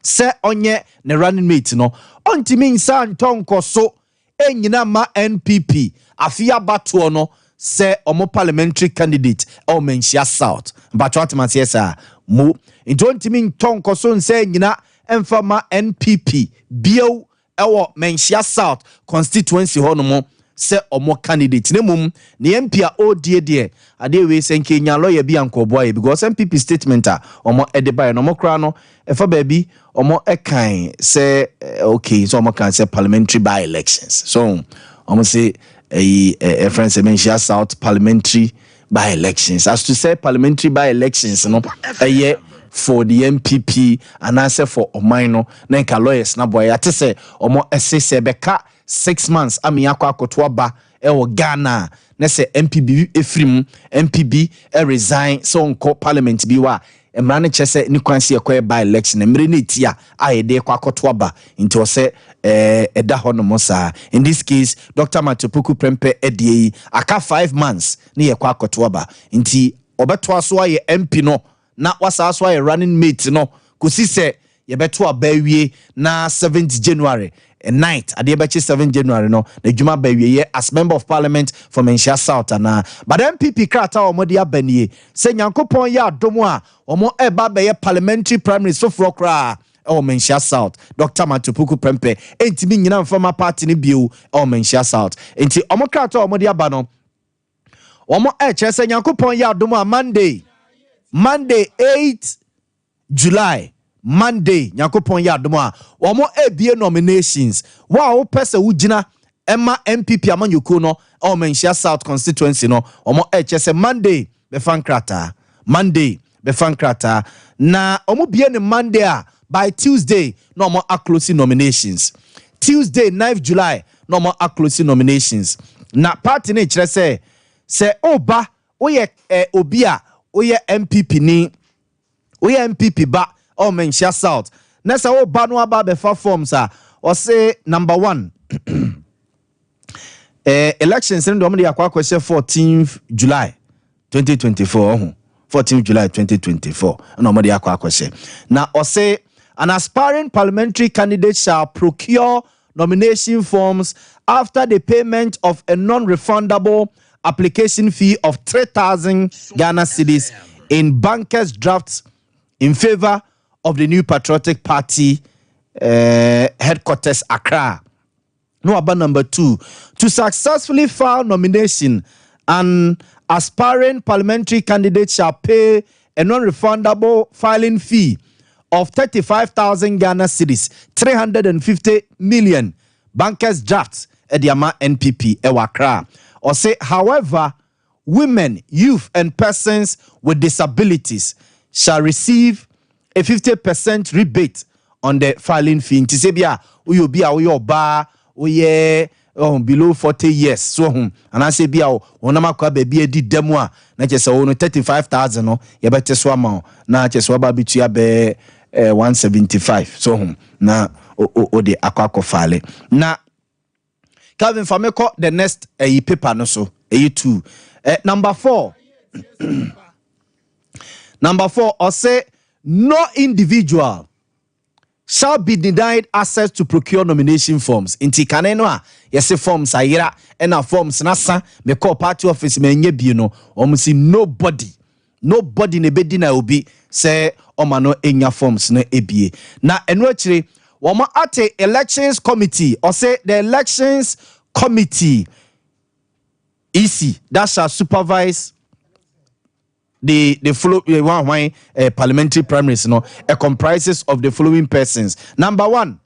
se onye ne running mate no ontimi nsa ntonko so enyina ma NPP afia batuo no se omo parliamentary candidate Menchia South but what man say sir mo ntimi ntonko so nse enyina emfa ma NPP bio ewo Menchia South constituency ho no mo se omo candidate ne mum ne MP a odie de ade we se nkenya lawyer bi ankoboa because MPP statement a omo edeba no mo kra no efa baabi omo ekan say okay so omo kan say parliamentary by elections so omo say friends Menchia South parliamentary by elections as to say parliamentary by elections no for the MPP and answer for Omaino na nka lawyers na boy ate say omo se beka 6 months ami akwa akoto aba ewo Ghana na say MPB efrim MPB resign so nko parliament bi wa emra ne chese ni kwanse ekwa by election emre na etia ayede kwa akoto aba nti o say eda hono mosa in this case Dr. Matthew Poku Prempe edie aka 5 months ni yekwa akoto aba nti obeto aso aye MP no na wasa aso aye running mate no kusi se yebeto abawie na 7th January a night ade bechi 7 January no na djuma bawie as member of parliament for Menchia South na but MPP krata omodi abanie se nyankopon ya adomo a omo eba be parliamentary primaries so fro kra o Menchia South Dr. Matupuku Prempe entimi nyina mfama party ni bio o Menchia South enti omo krata omodi aba no omo chese nyankopon ya adomo a Monday 8 July Monday nyakopon ya adomo a omo ebie nominations wa pese wugina Emma MPP amanyuko no o Menchia South constituency no omo chese Monday be fankrata na omo bie ne Monday a by Tuesday no omo closing nominations Tuesday 9th July no omo closing nominations na party ne kire se oba oye obi a oye MPP ni oye MPP ba o Menchia South nessa o ba no aba be fa forms or say number 1 elections in the akwa 14th July 2024 14th July 2024 no mo de akwa na or say an aspiring parliamentary candidate shall procure nomination forms after the payment of a non-refundable application fee of 3,000 Ghana cedis in bankers drafts in favor of the New Patriotic Party headquarters Accra. No, about number 2, to successfully file nomination, an aspiring parliamentary candidate shall pay a non-refundable filing fee of 35,000 Ghana cedis, 350 million bankers drafts at the NPP Accra. Or say, however, women, youth, and persons with disabilities shall receive a 50% rebate on the filing fee. Tisebia, uyo bia uyo ba uye below 40 years. So and I say bia onama kwa baby di demwa na chese ono 35,000 no ye bete so ama na chese waba bitu ya be 175. So na o de akwa file. Na Calvin Fameko the next paper no so 2 number 4 number 4 or say no individual shall be denied access to procure nomination forms inti kaneno a yese forms ayira ena forms nasa me call party office me nye bi no omusi nobody ne bedi na obi say omano enya forms na ebie na eno akire woman at elections committee or say the elections committee EC that shall supervise the following parliamentary primaries comprises of the following persons. Number 1,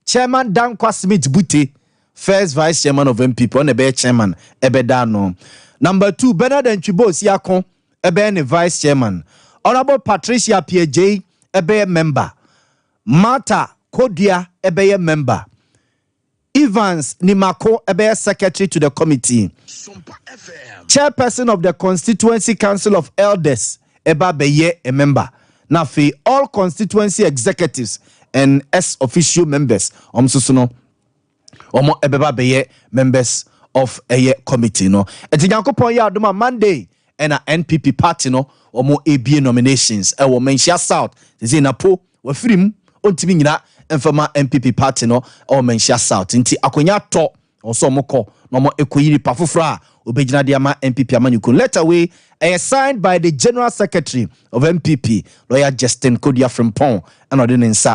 Chairman Dankwa Smith Butte, first vice chairman of MPP on the chairman Ebedano. Number 2, Bernard Nchibo Siakon ebe vice chairman. Honorable Patricia PJ ebe member. Martha Kodia ebe member. Evans Nimako ebe secretary to the committee. SOMPA FM. Chairperson of the Constituency Council of Elders eba beye a member. Nafi all constituency executives and official members omsusuno omo ebeba beye members of a committee no. Eti Yankopon ya adoma Monday and a NPP party no omo ebie nominations e wo Menchia South zina po wa firim ontimi nyina enfama MPP party no o Menchia South nti akonya to oso moko no mo ekoyiri pafofra obegina de ama MPP amanyuko letter way signed by the general secretary of MPP lawyer Justin Kodia Frimpong and ordinance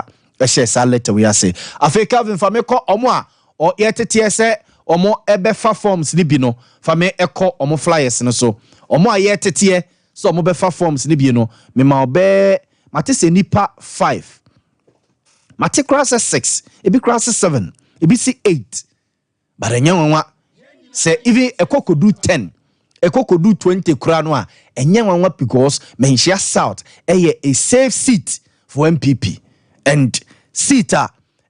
share sa letter we say Africa Fameko omo a o yetete se omo ebefa forms ni bi no fame eko omo flyers no so omo a yetete so omo befa forms ni bi no me ma obe mate se nipa 5 mate class 6 ebi class 7 ebi si 8 but enyanwa say even ekokodu 10 ekokodu 20 kura no a enyanwa because Menchia South a safe seat for MPP and seat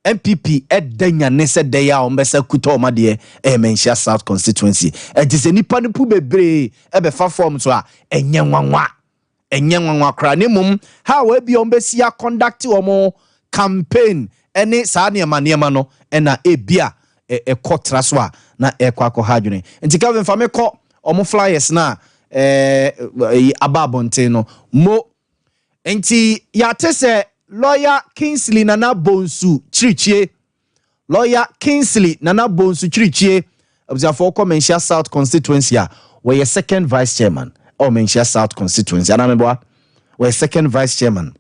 MPP edenya nese de ya ombesa kuto omade Menchia South constituency ejise nipa ne pu bebre ebe fa form so a enyanwa kra ne mum ha we bi ombesi ya conduct omo campaign ene sa ne ma no na ebia ekotra so a na ekwako hadwene nti Calvin Fameko omo flyers na ababonte no mo nti ya tese lawyer Kingsley Nana Bonsu Chirichie. Lawyer Kingsley Nana Bonsu Chirichie. Observe for Menchia South constituency. Where your second vice chairman. Or Menchia South constituency. I remember where second vice chairman.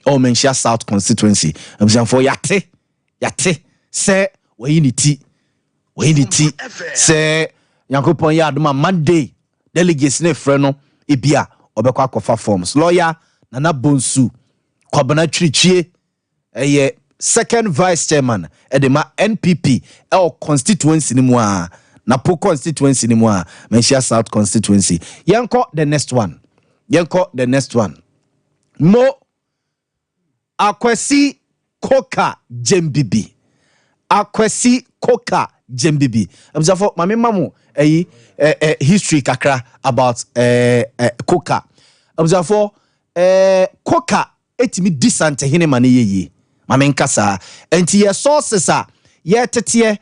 Or Menchia South constituency. Observe for Yate. Say where you need tea. Where you need tea. Say Yankopon Yaduma Monday. Delegates ne freno. Ibia. Obekwa kofa forms. Lawyer Nana Bonsu. Kwabana Chirichie. Second vice chairman edema NPP constituency ni mwa na po constituency ni mwa Menchia South constituency. Yanko the next one. Mo Akwesi Koka Jembibi. Amzafo mame mamu history kakra about Koka. Amzafo Koka etimi disante hine mane yeye. Mame nkasa enti ye sources a ye tete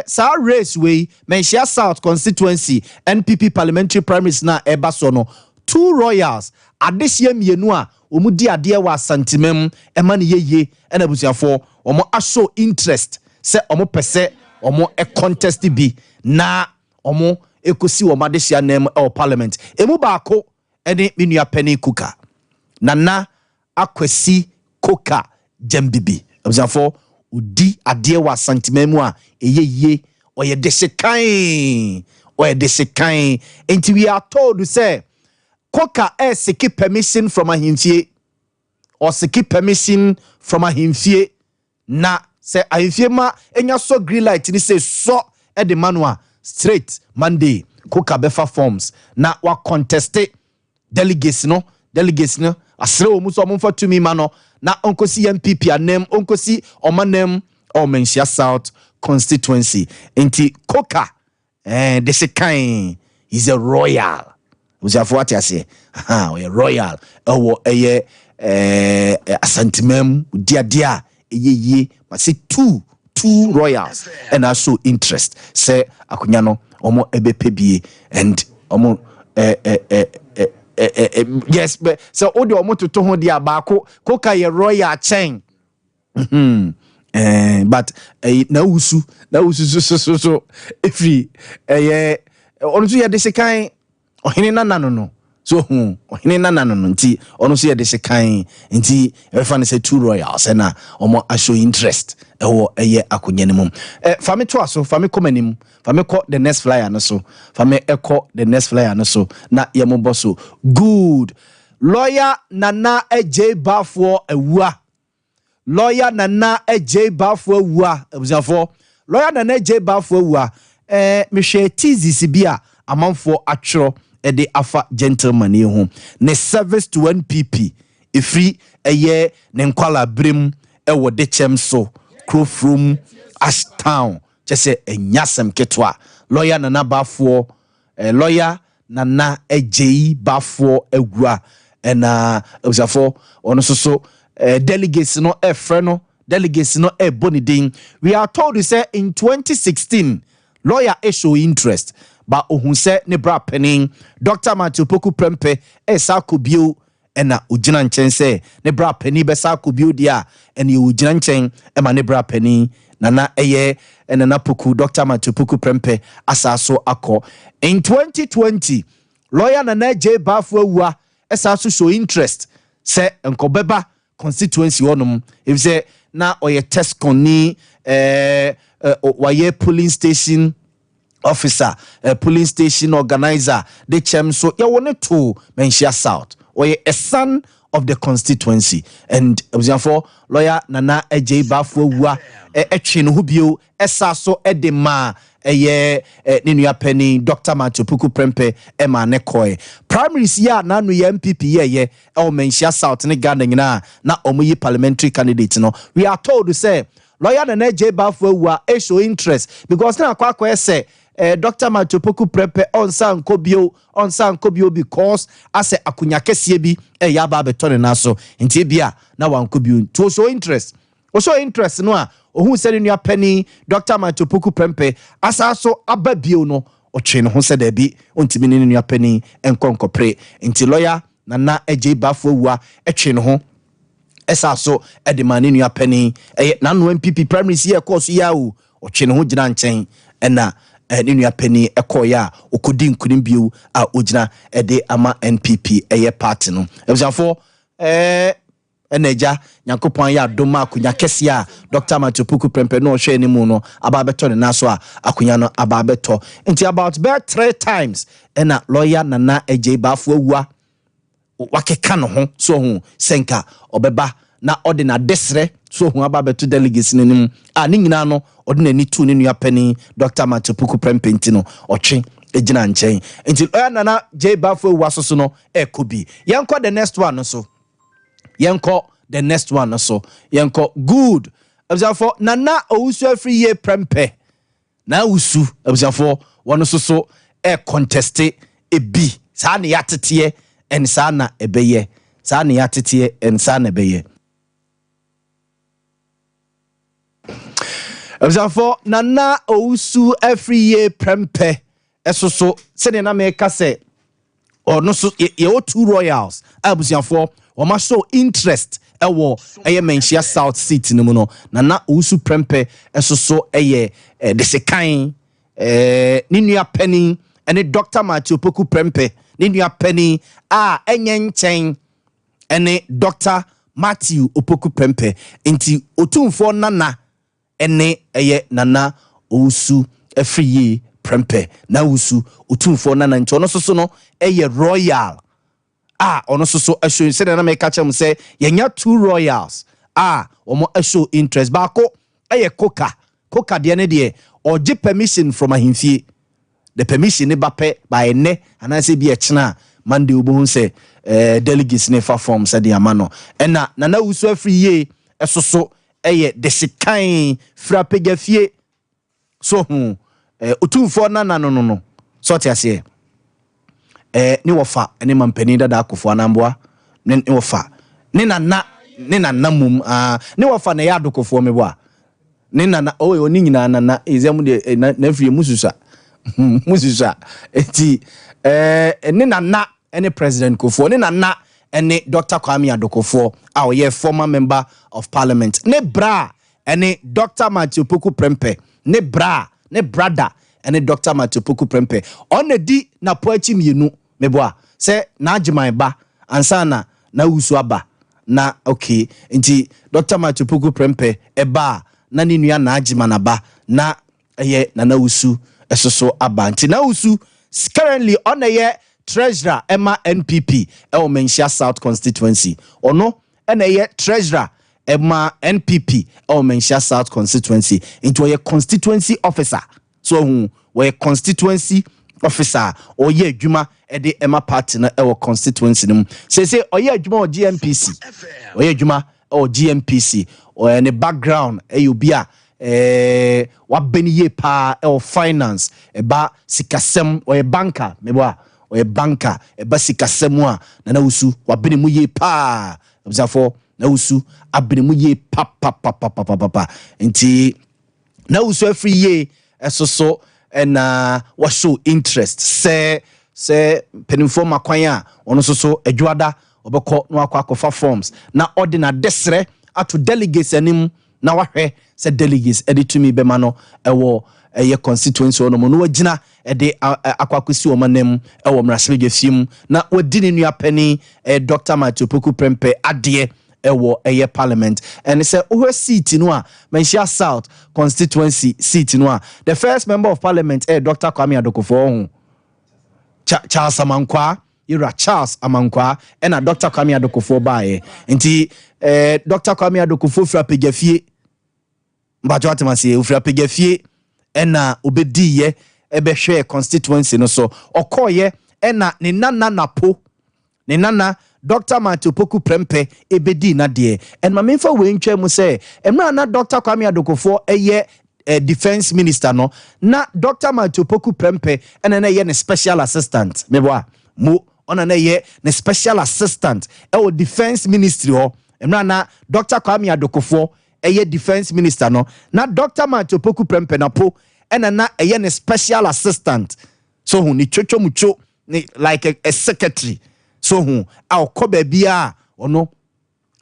sa race way Menchia South constituency NPP parliamentary primaries na eba so no 2 royals adesia mienu a omudi ade wa santimem ema ne yeye ena busuafo omo show interest se omo pese omo contest bi na omo ekosi wo madesia nem parliament emu baako ene menua Penny Kuka Nana Akwesi Koka Jembibi. Observe udi ade wa santimemu a eyeye oye desekan enti we are told to say Koka seek permission from ahimfie or seek permission from ahimfie na say ahimfie ma enya so green light ni say so e de manua straight Monday Koka befa forms na wa conteste delegates no asre omu so omfa tumi ma no na onkosi MPP anem onkosi omanem o Menchia South constituency enti Koka de sekan is a royal usiafo what you say we royal eye asantimem dia eye but say two royals and also interest say akunya no omo ebepebie and omo yes, but so odi omo to ho dia baako Koka ye royal chain but na usu so every onu so ye de sekan ohene nana no so ohene nana no nti onu so ye de sekan nti e fa ne say 2 royals na omo show interest ewo eye akonye ne mum fa me to aso fa me komanim fa me ko the next flyer no so fa me eko the next flyer no so na ye mo boso good lawyer Nana J Bafo awua lawyer Nana J Bafo awua abuzafo lawyer Nana J Bafo awua me hwe tizisi bia amanfo atwero de afa gentleman ye ho ne service to NPP ifri eye ne nkwala brem ewo de chem so Crowfrom Ashtown just enyasem ketwa lawyer Nana Bafo lawyer Nana J Bafo awua and observe ono so delegates no friend delegates no bonidin. We are told to say in 2016 lawyer show interest but ohun say ne bra penin Dr. Matupoku Prempe sa kubio ena ugina nchen say ne bra penin be sa kubio dia and you ugina nchen e ma ne bra penin Nana Nana Poku Dr. Matupoku Prempe asaso akọ in 2020 lawyer Nana J Bafo awua also show interest say enkobeba constituency onum if say na oye test koni waye polling station officer polling station organizer the chem so ya wone to Menchia South oye a son of the constituency and for lawyer Nana J Bafo awua etwe no hubio esa so edema Ninua Penny Dr. Matupoku Prempe Emma Nekoy primaries ya na no MPP ye Menchia South ne Ghana nyina na omuyi parliamentary candidate no we are told to say lawyer Nana J Bafo awua show interest because na akwa say Dr. Matupoku Prempe on san kobio because ase akunya kesie bi ya ba betone na so ntie bia na wan kobio to show interest no a ohun se Ninua Penny Dr. Matupoku Prempe asaso ababio no otwe no ho se da bi ontimi ne Ninua Penny enkonkopre nti lawyer Nana J Bafo awua etwe no ho esa so edemane nua pani na no MPP primary see course ya o otwe ne ho gina nchen na ne nua pani ekoya okodi nkunim bio a ogina ede ama NPP party no ebusanfo eneja nyankopon ya doma akunya kese a Dr. Matupuku Prempeh no hwe ni mu no ababeto ne naso a akunya no ababeto nti about 3 times na lawyer Nana Ejay Bafo awua wakeka no ho so hu senka obeba na ordinary desre so hu ababeto delegates nim a ni nyina no ordinary tu ne nua pani Dr. Matupuku Prempeh ntino otwe ejina nchen nti lawyer Nana Ejay Bafo awua so no ekobi yenko the next one so yenko the next one so yenko good abzafo Nana Owusu Afriye Prempeh na usu abzafo wono so conteste ebi sa na yatete en sa na ebeye sa na yatete en sa na ebeye abzafo Nana Owusu Afriye Prempeh so se na meka se ono so ye o two royals abzafo Wama show interest ewo menshia South Seat no no Nana Owusu Prempeh so de sekan ni nua pani ene Dr. Matupuku Prempeh ni nua pani a enye nchen ene Dr. Matthew Opoku Prempeh nti otumfo Nana ene Nana Owusu Afriye Prempeh na Owusu otumfo Nana nti ono so no royal ono so show say na make catch am say yenya two royals omo show interest baako koka de ne de or give permission from ahimfie the permission ne bape by ne and say bi e chena Monday obo say delegates ne fa form say de amano na Nana Owusu Afriye so de sekan frapega fie so otumfo Nana no so te ase ni wofa ene mampani dada akofo anamboa ni wofa ni nana mum ni wofa na ya adokofo meboa ni nana oni nyina nana ezem de na fie mususa eti ni nana ene president kofo ni nana ene Dr. Kwame Adokofo a oye former member of parliament ne bra ene Dr. Matupuku Prempeh ne brother ene Dr. Matupuku Prempeh on di na poachi mienu meboa se na ajiman ba ansana na Owusu aba na okay nti Dr. Matupuku Prempeh eba na ni nua na ajiman aba na Nana Owusu esoso aba nti na Owusu currently on treasurer Emma NPP Menshia South constituency ono treasurer Emma NPP Menshia South constituency into a constituency officer so we constituency officer or ye adwuma de Emma party na constituency nim say oye adwuma o GMPC oye adwuma o GMPC or any background obi a wabeni pa finance eba sikasem or banker meboa or banker eba sikasem a Nana Owusu wabeni mu ye pa observe na Owusu abeni mu ye pa nti na Owusu Afriye so what show interest say penifo makwan a ono so adwada obekọ no akwa forms na ordinary desre ato delegates anim na wahwe say delegates editumi be ma no ewo constituency ono no wagina ede akwakosi o manem ewo mrasebege fiem na wadi ne nua pani Dr. Matupuku Prempeh ade ewo parliament and say who seat no a Menshia South constituency seat no a the first member of parliament Dr. Kwame Adokofo Charles Amankwa Charles Amankwa and Dr. Kwame Adokofo bae nti Dr. Kwame Adokofo frapega fie mbajo atemase frapega fie na obedi ye ebehwe constituency no so okoye na ne nana napo ne nana Dr. Matupuku Prempeh ebedi na de and mamemfa we ntwa mu say emra na Dr. Kwame Adokofo defense minister no na Dr. Matupuku Prempeh ene na ye ne special assistant meboa mo ona na ye ne special assistant defense ministry ho emra na Dr. Kwame Adokofo defense minister no na Dr. Matupuku Prempeh na po ene na ye ne special assistant so hu ni chocho mucho ni like a secretary so hu akoba bia ono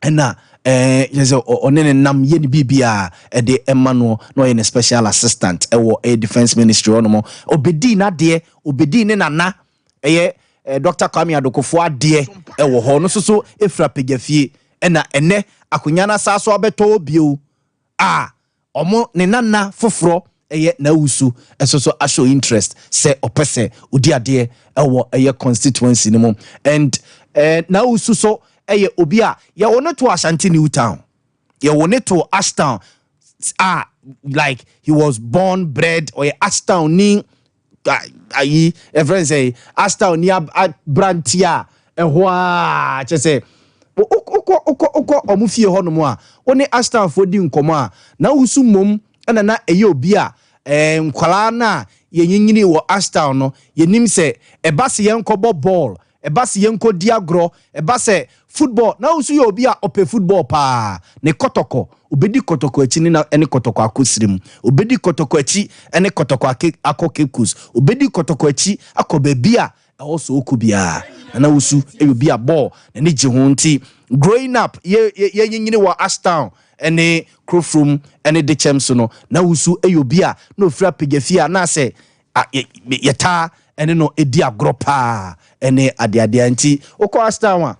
na yes onene nam ye ni bibia de emmanuel no ye special assistant ewo a defense ministry onomo obedi na de obedi ne nana Dr. Kwame Adokofo ade ewo ho no so efra pegafie na ene akonya na saso abeto bio omo ne nana foforo na usu so show interest say opese odi ade ewo constituency no mo and na usu so obi a ye won to Ashanti New Town ye won to Ashtown like he was born bred or Ashtown ni ayi everyone say Ashtown ni brantia ehwo che say oko omufie ho no mo a woni Ashtown fo di nkomo a na usu mom na obi a nkwala na ye nyinyini wo Ashtown no ye nim se eba se ye nkobo ball eba se ye nko diagro eba se football na usu ye obi a ope football pa ne kotoko obedi kotoko achi ni na ene kotoko akosirim obedi kotoko achi ene kotoko akokekus obedi kotoko achi akobabia also okubia na usu obi a ball ne je ho nti growing up ye nyinyini wo Ashtown ene Krofrom ene de chemso no na usu obi a no fra pegafia na se yeta ene no edi agropa ene ade anti okọ Ashtown a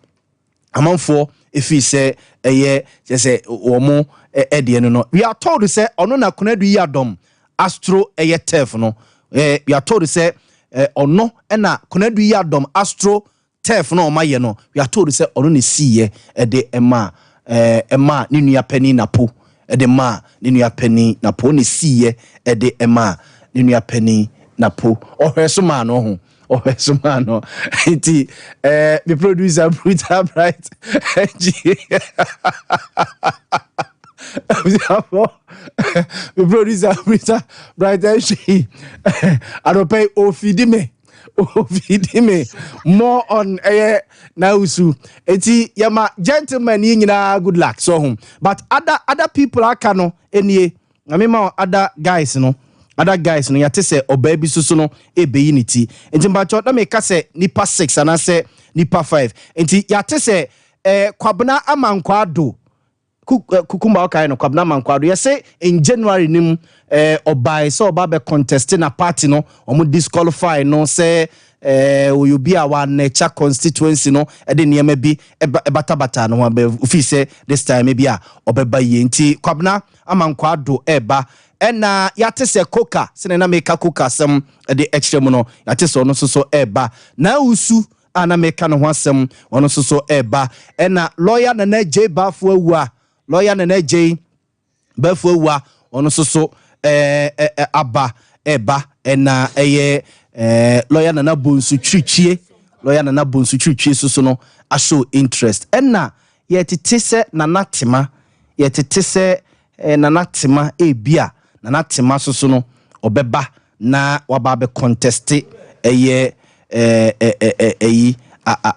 amanfo efi se say omo ede no we are told say ono na konadu yi adom astro turf no we are told say ono na konadu yi adom astro turf no maye no we are told say ono ne siye ede ema ni nua pani napo ede ma ni nua pani napo ne siye ede ema ni nua pani napo ohweso ma no ho ohweso ma no enti the producer brutal bright the producer brutal bright she I don't pay ofidime more on nausu eti yama gentlemen nyina good luck so home but other people akano enie I mean other guys no yate se obabi susu no ebeyi niti enti mbacho na me ka se nipa 6 ana se nipa 5 enti yate se kwabna amankwado kukumba okay no kwabna amankwado yese in January nim obai so oba be contest na party no omo disqualify no se you be our nature constituency no de niam bi bata no ofi se this time maybe obeba ye nti kwabna amankwado eba ena yate se koka sene na meka koka sem de extra mu no yate se ono so eba na usu ana meka no ho asem ono so eba ena lawyer na J bafo awua lawyer na J bafo awua ono so aba eba ena lawyer na bonsu twitwie so no a show interest ena yetete se na natema yetete se na natema ebia na natema so no obeba na waba be contest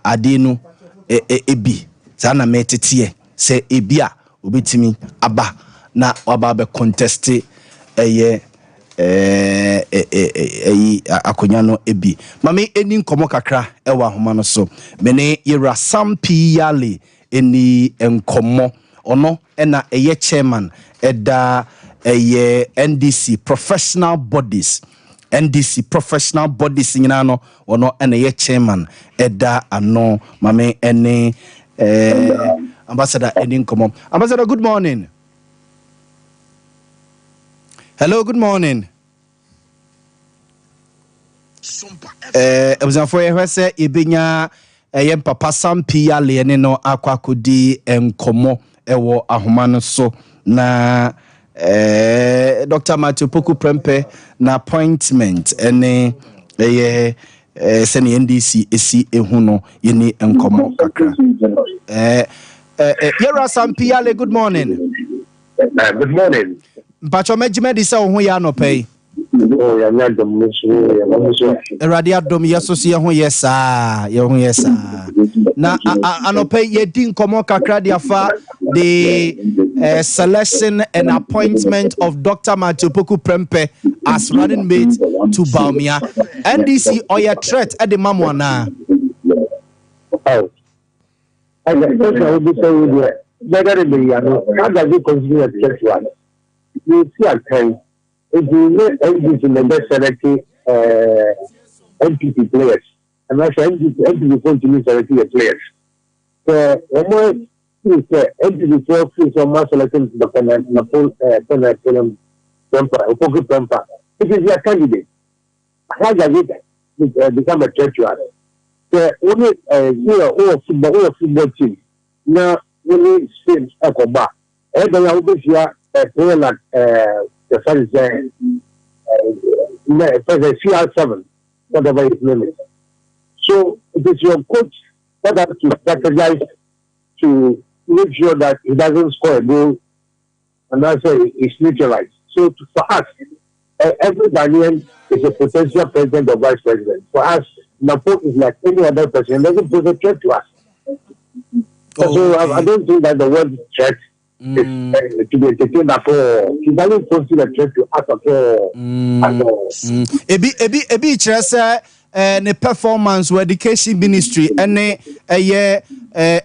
adenu ebi sana metete se ebia obetimi aba na waba be contest akonya no ebi mame eni nkomo kakra ewa homa no so mene yera sampi yale eni nkomo ono ena chairman eda NDC professional bodies nyina no ono ena chairman eda ano mame eni ambassador eni nkomo ambassador good morning. Hello, good morning. SOMPA for hwese ebenya yem papa sampi ya le no akwakodi enkomo ewo ahoma no so na Dr. Matthew Poku Prempe na appointment ene sene NDC esi ehu no yeni enkomo kakra yera sampi ya le good morning. Good morning. Pacho mejimedi se ho ya no pay. Oh, ya nyadom musu. Erade adom yeso ye ho yesa, Na anope ye din komo kakra dia fa the selection and appointment of Dr. Matthew Poku Prempe as running mate to Boamah. NDC or your threat at the mamwana. Oh. I will be saying better than how does it consider a threat to us? You see at times, if you know NDC in the best selecting NPP players, and that's NPP continue selecting the players. So, almost NPP players are more selecting the SOMPA. It is your candidate. How does it become a threat to us? So, only football team. Now, only same Ecoba. Every always here, a player like the first CR7, whatever his name is. So, it is your coach that has to strategize to make sure that he doesn't score a goal and also it's neutralized. So, for us, every Ghanaian is a potential president or vice president. For us, Napo is like any other person. It doesn't pose a threat to us. So I don't think that the word threat is to be entertained at all. It doesn't pose a threat to us at all. Ebi chese ne performance with education ministry ene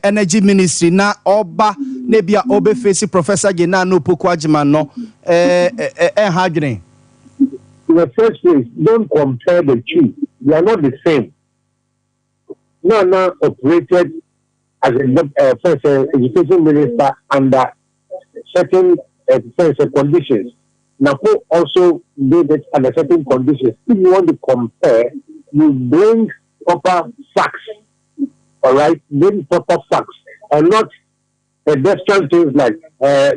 energy ministry na oba ne bia obe face Professor Gena no Poku Agyeman no hadwene. In the first place, don't compare the two. They are not the same. Nana operated as a first education minister under certain conditions. Napo also did it under certain conditions. If you want to compare, you bring proper facts. All right, bring proper facts, and not pedestrian things like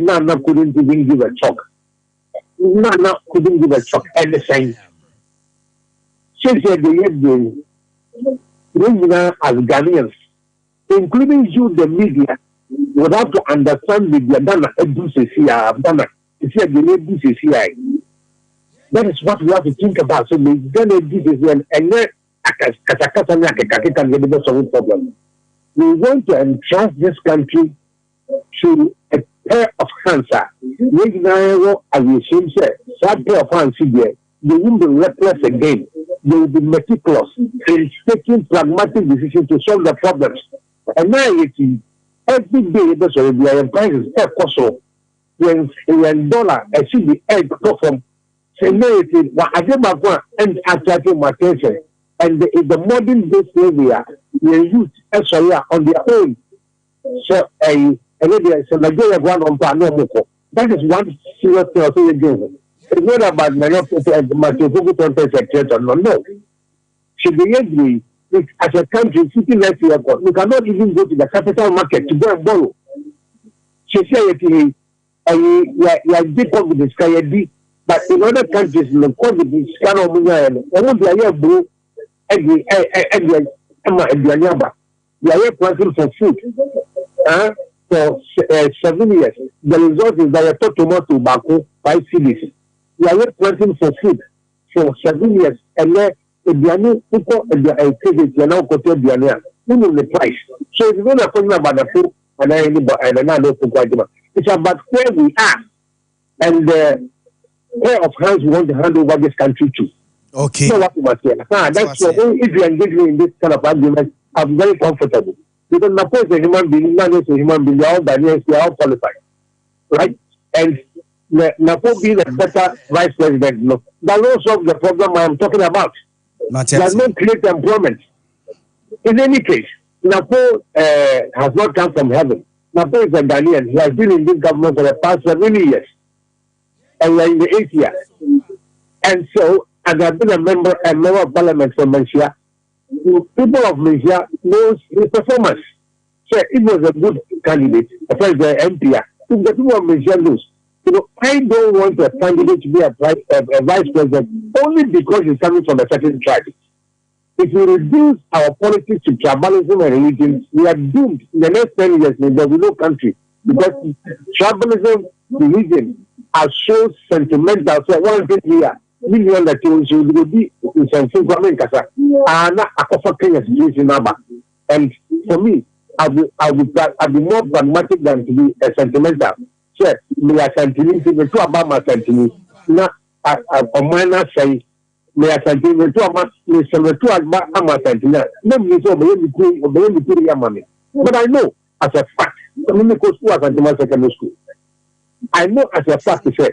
Nana couldn't even give a chalk. Nana couldn't give a chalk anything. Since the as Ghanaians, including you, the media, would have to understand media. That is what we have to think about. So we want to entrust this country to a pair of hands. They won't be reckless again. They will be meticulous in taking pragmatic decisions to solve the problems. And now every day the prices cost when dollar should be from severity and attracting attention. And the modern day slavery use on their own. So that is one serious thing also again. It's not about no. Should be agree as a country sitting next to airport. We cannot even go to the capital market to go and borrow. Society, deep with the sky, but in other countries, the quality of the scan of money, they are planting for food for 7 years. The result is that I tomato tobacco 5 cities. We are planting for food for 7 years, and then the price. So it's not talking about the food, and I know it's about where we are and the pair of hands we want to hand over this country to. Okay. So what you must say. That's why if you engage me in this kind of argument, I'm very comfortable. Because Napo is a human being, man is a human being, they are all Ghanaians, they are all qualified. Right? And Napo being a better vice president, no, that will solve the problem I am talking about. Does not create employment. In any case, Napo has not come from heaven. Napo is a Ghanaian. He has been in this government for the past 7 years. And we are in the 8th year. And so, and I've been a member of parliament from Malaysia. People of Malaysia knows his performance. So it was a good candidate, as far as the MP. If the people of Malaysia knows, I don't want a candidate to be a vice president only because he's coming from a certain tribe. If we reduce our politics to tribalism and religion, we are doomed in the next 10 years. There will be no country because tribalism, religion are so sentimental. So one thing here, million that you will be in something coming Kasa. And for me, I'll be more pragmatic than to be a sentimental. So me a sentimental, me too about my sentiment. Na a minor say me a sentiment too about me too about my sentiment. No me so obey me yamami. But I know as a fact community school as a secondary school. I know as a fact to say,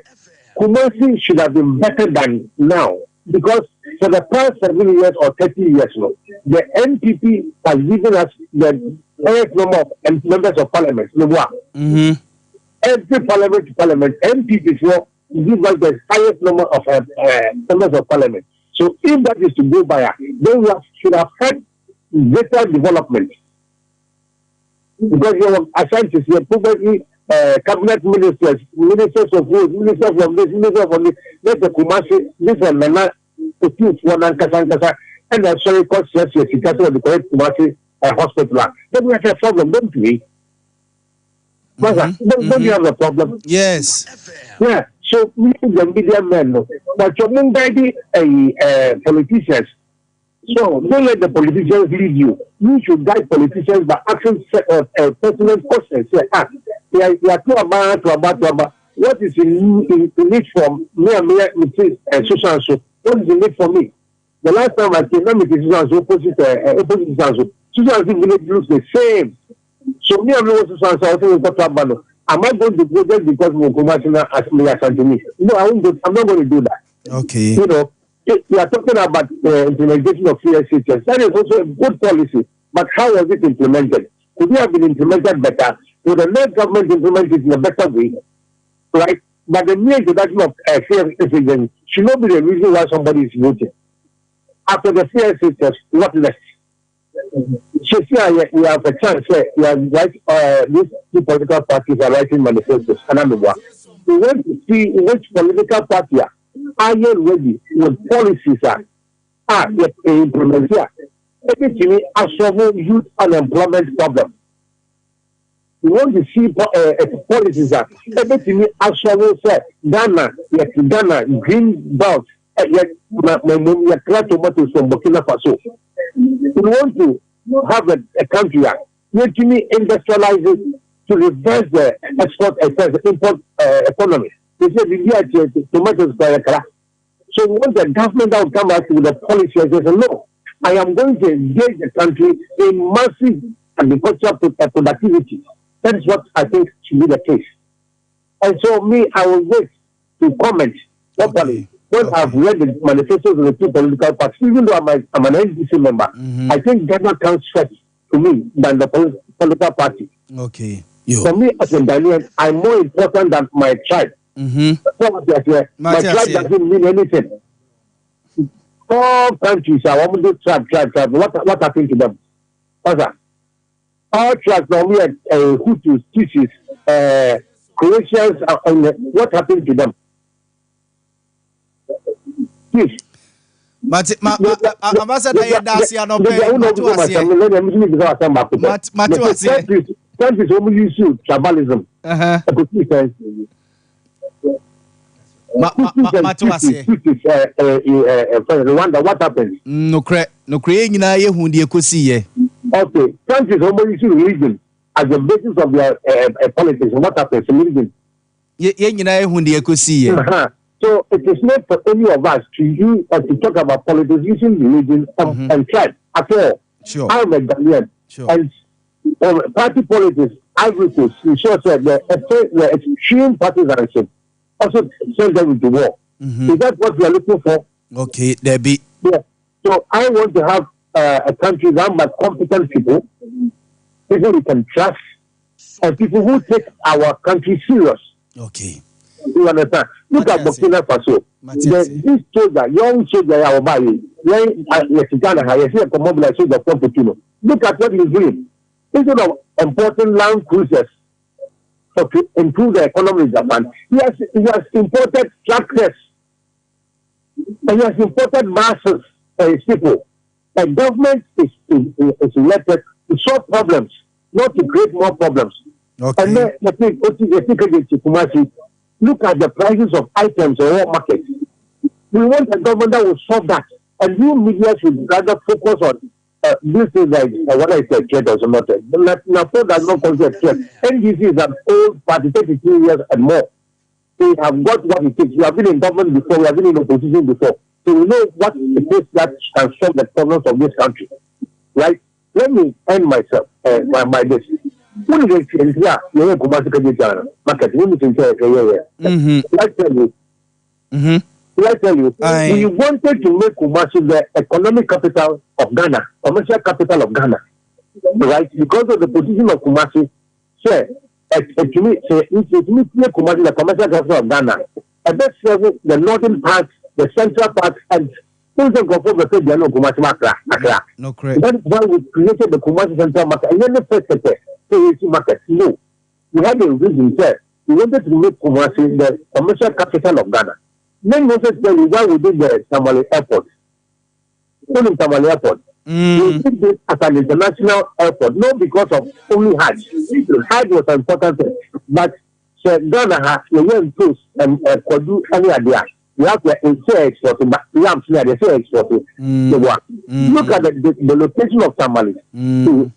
Kumasi should have been better than now because for the past 7 years or 30 years now, the NPP has given us the highest number of members of parliament. Every parliament, NPP give us the highest number of members of parliament. So if that is to go by, then we should have had greater development. Because you are assigned to see probably cabinet ministers of roads, ministers of this, ministers of this, let the Kumasi, this and Nana, the two one and Kasankasa, and the sorry cost yes, because of the correct Kumasi hospital. Then we have a problem, don't we? Don't you have a problem? Yes. Yeah. So we the media men, but you're guiding politicians. So don't let the politicians lead you. You should guide politicians by asking pertinent questions. Say, we are too about. What is in need for me and social? What is in need for me? The last time I came, let me opposite social village looks the same. So me and social am I going to go there because Mukumashina as me as Antony? No, I'm not going to do that. Okay. You know, we are talking about implementation of CSHS. That is also a good policy. But how was it implemented? Could it have been implemented better? Would the next government implement it in a better way? Right? But the mere introduction of CSHS should not be the reason why somebody is voting. After the CSHS, what next? We have a chance. We have these two political parties are writing manifestos. We want to see which political party are you ready with policies implement here. Everything is solve youth unemployment problem. We want to see policies everything is solve Ghana green belt tomatoes from Burkina Faso. We want to have a country making industrializes to reverse the import economy. They say the tomatoes by a crack. So we want the government that will come back with a policy and say, no, I am going to engage the country in massive agricultural productivity. That is what I think should be the case. And so I will wait to comment properly. When I've read the manifestos of the two political parties, even though I'm an NDC member, I think Ghana comes first to me than the political party. Okay. For me, as a Ghanaian, I'm more important than my tribe. My tribe doesn't mean anything. All countries are almost tribe. What happened to them? What's that? All tribes normally are Hutus, Tutsis, Croatians, what happened to them? Please. Ambassador Yedasia no pay. Countries only use tribalism. Rwanda, what happens? No creating na ye hundi ekosi ye. Okay, countries only use religion as the basis of their politics. What happens? Religion. Ye nyina ye hundi ekosi ye. So it is not for any of us to use or to talk about politics using religion and tribe at all. Sure. I'm a Ghanaian. Sure. And party politics, Ivory Coast, you sure said the extreme partisanship also send them into war. Is that what we are looking for? Okay, there be. Yeah. So I want to have a country run by competent people we can trust, and people who take our country serious. Okay. You understand? Look at Burkina Faso. This soldier, young soldier, look at what he's doing. Instead of importing land cruisers to improve the economy in Japan, he has imported tractors and he has imported masses for his people. The government is elected to solve problems, not to create more problems. Okay. And then look at the prices of items in all markets. We want a government that will solve that. And new media should rather focus on this is like what I said, trade or not. NAPO does not consider trade. NDC is an old party, 32 years and more. We have got what it takes. We have been in government before, we have been in opposition before. So we know what it takes that can solve the problems of this country. Right? Let me end myself by this. When you say, yeah, you have to market, when you say, I tell you. I tell you, we wanted to make Kumasi the economic capital of Ghana, commercial capital of Ghana, right? Because of the position of Kumasi, to me, Kumasi the commercial capital of Ghana. And that's the northern part, the central part, and also go for the Kumasi market. No, correct. That is why we created the Kumasi central market. And then the first market. No, we had a reason there. We wanted to make Kumasi the commercial capital of Ghana. Then also tell you why we did the Tamale Airport. Only Tamale Airport. We did this as an international airport, not because of only Hajj. Hajj was an important thing, but Ghana has the tools and could do any idea. We have to say exporting, but we have to say exporting. Look at the location of Tamale to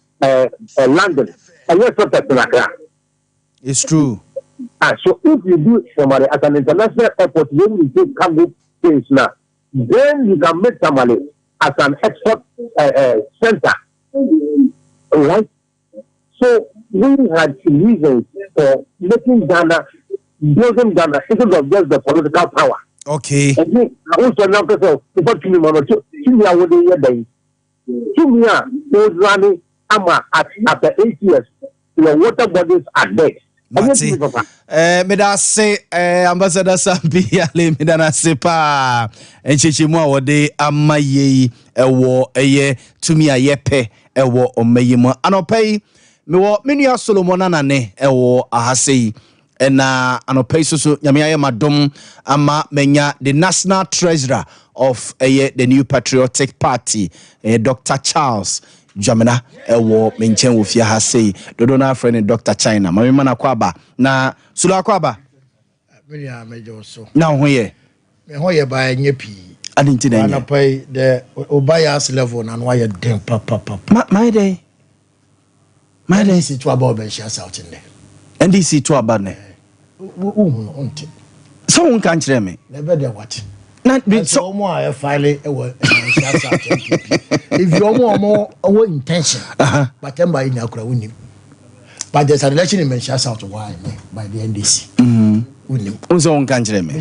London, and yes, not it's true. So if you do Tamale as an international airport, then you take cargo things now. Then you can make Tamale as an export center. Right? So we had reasons for making Ghana, building Ghana, instead of just the political power. Okay. And I also now say, what to me, Mama, to me, I would be to me, running after 8 years, your water bodies are dead. Meda say Ambassador Sambi ale meda se pa enchechemu a wode amaye ewo eye tumi ayepe ewo omeyemu anopai mewo menua Solomon anane ewo ahasei ena anopai so nyame aye madom ama menya the national treasurer of the New Patriotic Party Dr. Charles Jamina ewo menchen wo fia ha sei dodo na friend Dr. China mama mana kwaba na sula kwaba me ya mejo so na ho ye me ho ye ba nye pi adinti na na pai the obayas level na no ye den papa my day si to about ben share south in there NDC to aba ne unti so won kan kire me na be there what na be so mo a file share south if you more intention but then by in akura woni but there's an election in share south why by the NDC woni unso won kan kire me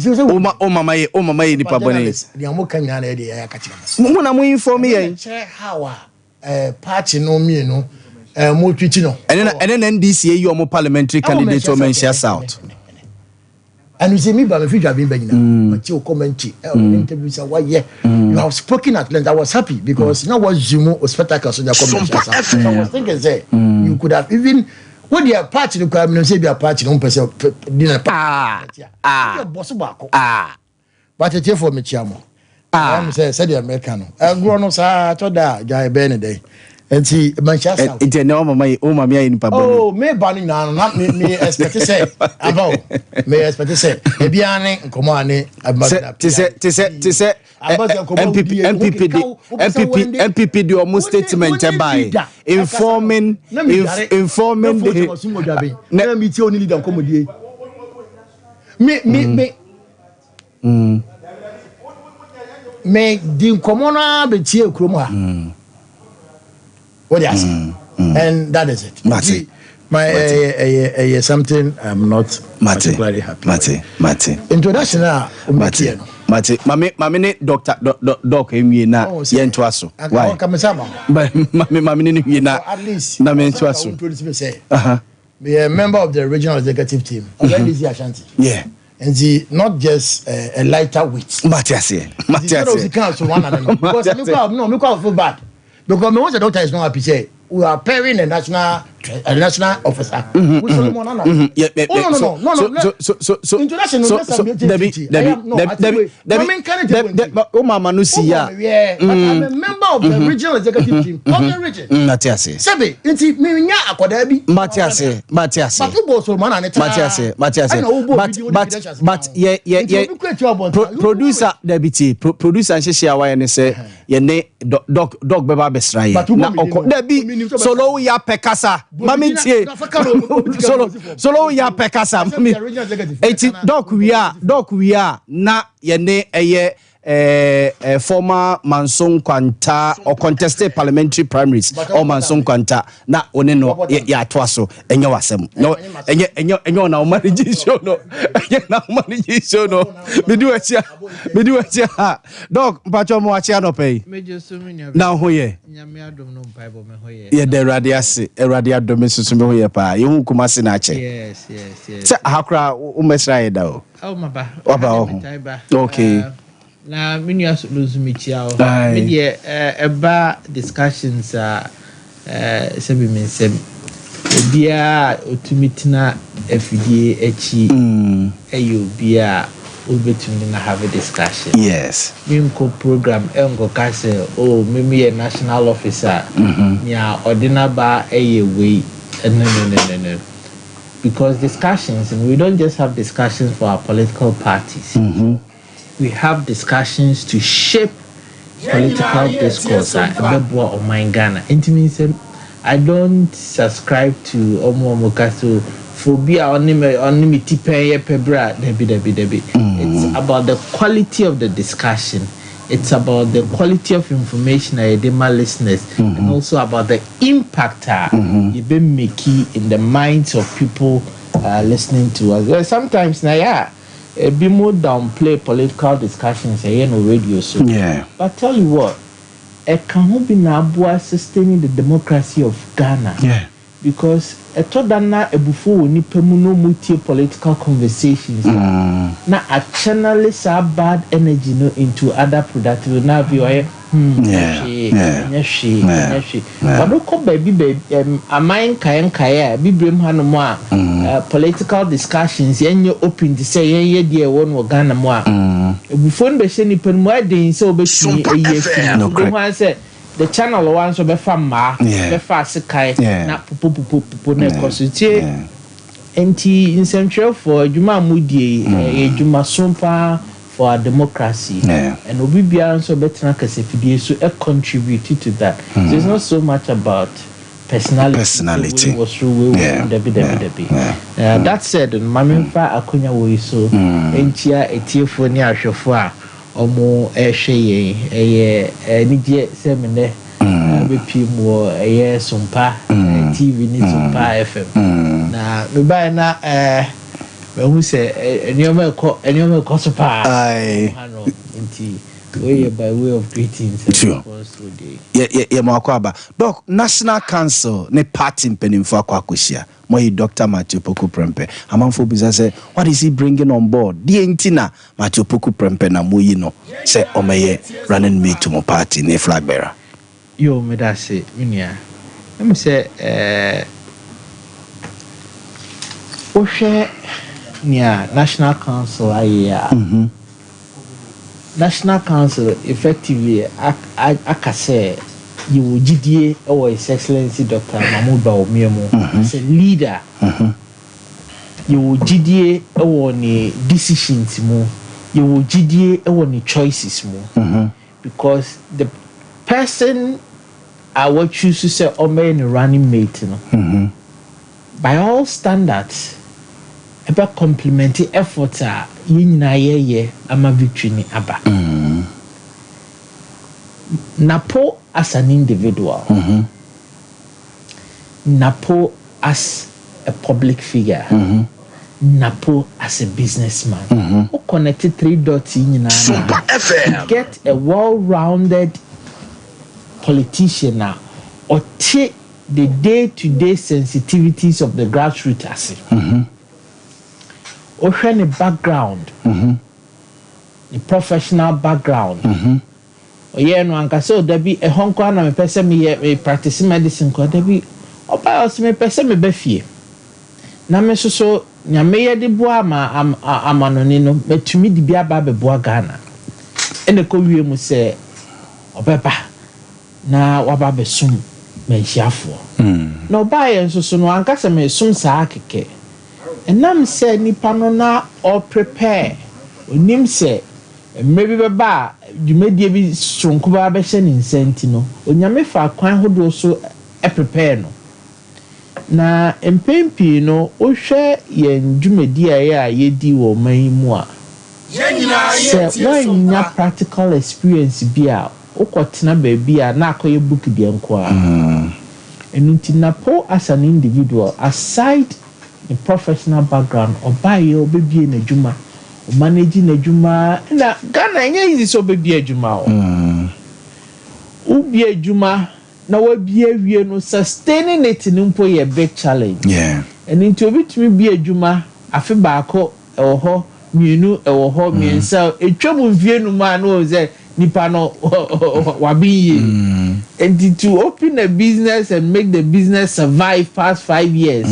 o mama ye nipa bone the amoka nya na dey ya ka kire mo na mo inform ye how party no me no mo twiti no and then NDC you omo parliamentary candidate o share south. And you see me by my future being begging but you comment interview say why you have spoken at length. I was happy because now was Zumo or spectacles on your comment. So I was thinking say you could have even when you are party requirement say be a party no person dinner boss back but it for me chiamo I'm say the American grow no sa to da guy ben day and see Manchester it no mama ya nipa oh me banning na me expect say about me expect say e bia ne nkomo ane ti say MPP the almost statement by informing the me ti only leader nkomo die me di nkomo na be tie krom ha what do you say? And that is it. My something I'm not particularly happy. Mate. Introduction Mate. Mami ne Doctor Doc emi na ye nto aso. Why? Mami ne wi na at least na me nto aso. Be a member of the regional executive team. Already is Ashanti. Yeah. And not just a lighter weight. Mate. Because me feel bad. Because me once the doctor is not happy say we are pairing a national officer. With Solomon Anna. So international mama no see ya. I'm a member of the regional executive team of the region. Matiase. Sebe, inti me nya akoda bi. Matiase. But football Solomon Anna. Matiase. But producer deputy producer nhye awa ne say ye ne dog beba besra ye. Na okoda solo ya pekasa mami tie solo ya pekasa mami eti doc we are na ye ne eye former Manson Kwanta or contested parliamentary primaries or Manson Kwanta na one no ya twaso enye wasem no enye na manage show no enye na manage show no me do atia dog mpacho mo atia no pay na ho ye nyame adom no bible me ho ye ye de erade adom susu me ho ye pa ye hu kuma se na ache yes se hakra o mesra ye da o maba okay na minua lose me chia o me de eba discussions se bi me sem bia otumitina afidie echi eyo bia obetumi na have a discussion yes minko program engo kase me national officer nya ordinaba we no because discussions, and we don't just have discussions for our political parties. We have discussions to shape political discourse or my Ghana. I don't subscribe to Omo phobia on me pebra debi. It's about the quality of the discussion. It's about the quality of information I did my listeners, and also about the impact you've been making in the minds of people listening to us. Well, sometimes now, be more downplay political discussions on radio. So, but tell you what, it can be now sustaining the democracy of Ghana. Yeah. Because a todana before ni pemuno multi political conversations na a channelist our bad energy no into other productive now view but don't come baby a mind kaya bibrem hanoma political discussions and you open to say yeah dear one Ghana mo before be say ni penmo den so be say the channel one so be fama be fast kai na pupu na consultate enti in central for juma mudie juma SOMPA for our democracy and obi bia so better kasefidie so contribute to that. So it's not so much about personality was through that said mamemfa akonya wo so entia etiefo ni ahwefo a omo ehwe nigye semene bepim wo SOMPA TV ni SOMPA FM na me bai na we say enyo ko so pa ano nti we by way of greetings yeah makwaba doc National Council ne party mpenimfo akwakohia moyi Dr. Matthew Poku Prempeh amanfo bisa say what is he bringing on board die ntina Matthew Poku Prempeh na moyi no say omeye running mate to mo party ne flag bearer yo me da say minia let me say ohwe nia National Council aya National Council effectively akase you gidie or His Excellency Dr. Mahmoud Bawumia as a leader you gidie or ni decisions mo you gidie or ni choices mo because the person I would choose to say in a running mate no by all standards about complementing efforts are ye ama victory ni aba Napo as an individual Napo as a public figure Napo as a businessman who connected 3 dots in SOMPA FM get a well-rounded politician now or take the day-to-day sensitivities of the grassroots as or any background, the professional background. Or no anka so there be a Hong Kong and person me practice medicine ko there be oba os me person me befie. Na me so nyame ye de boa ma amanoni no metumi di bia ba be boa Ghana. Ene ko wie mu se obeba na waba be sum me hiafo. Na oba ye so no anka se me sum saa keke. Enam say nipa no na or prepare onim say maybe baba dwumadie bi sonko ba be hye ni nsenti no onyame fa kwan hodo so prepare no na empempi no o hwe ye dwumadie a ye di wo man mu a Say when you practical experience be a okotena baby a na akoye book de enko a. And Napo as an individual, aside the professional background, or buy your baby in a juma, or managing a juma, and Ghana is so baby a juma. Ubi a juma, now be no sustaining it in a big challenge. Yeah. And into it me be a juma, a fibako, or ho, me no, or ho, me and so a trouble view man was there. Nipano wabi and to open a business and make the business survive past 5 years.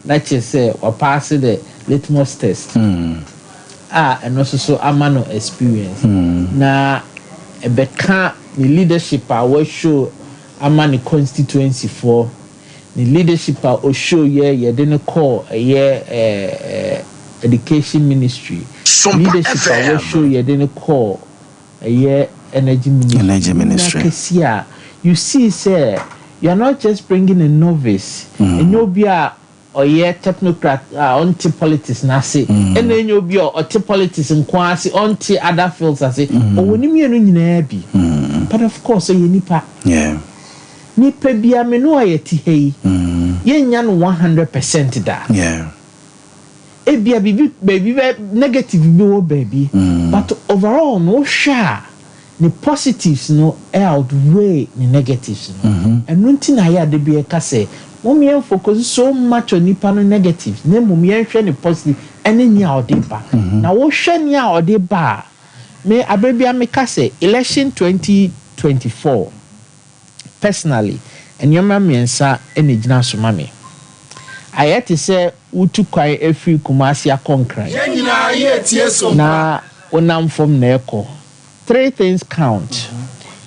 That you say or pass the litmus test. And also so amano experience. Na a beka the leadership I will show amani constituency for the leadership I will show you didn't call a year education ministry. Leadership I will show you didn't call a year energy ministry. You see, sir, you are not just bringing a novice, and you'll be a technocrat on politics, nasi, and then you'll be a politics and quasi on other fields, I say, oh, when you be. But of course, you nipa. Yeah. Nipa be a menu ayeti hey. Yen 100% da. Yeah. It be a baby negative baby, but overall no share the positives no outweigh the negatives no. And nothing I had to be a case. Mommy focus so much on the negatives. Ne mommy share the positive and then ya odiba. Now what share ya odiba? Me a baby me case election 2024. Personally, and your mammy and sa any jinasu mammy. I had to say utu kwai every kumasi a concrete. Na onam from neko. 3 things count.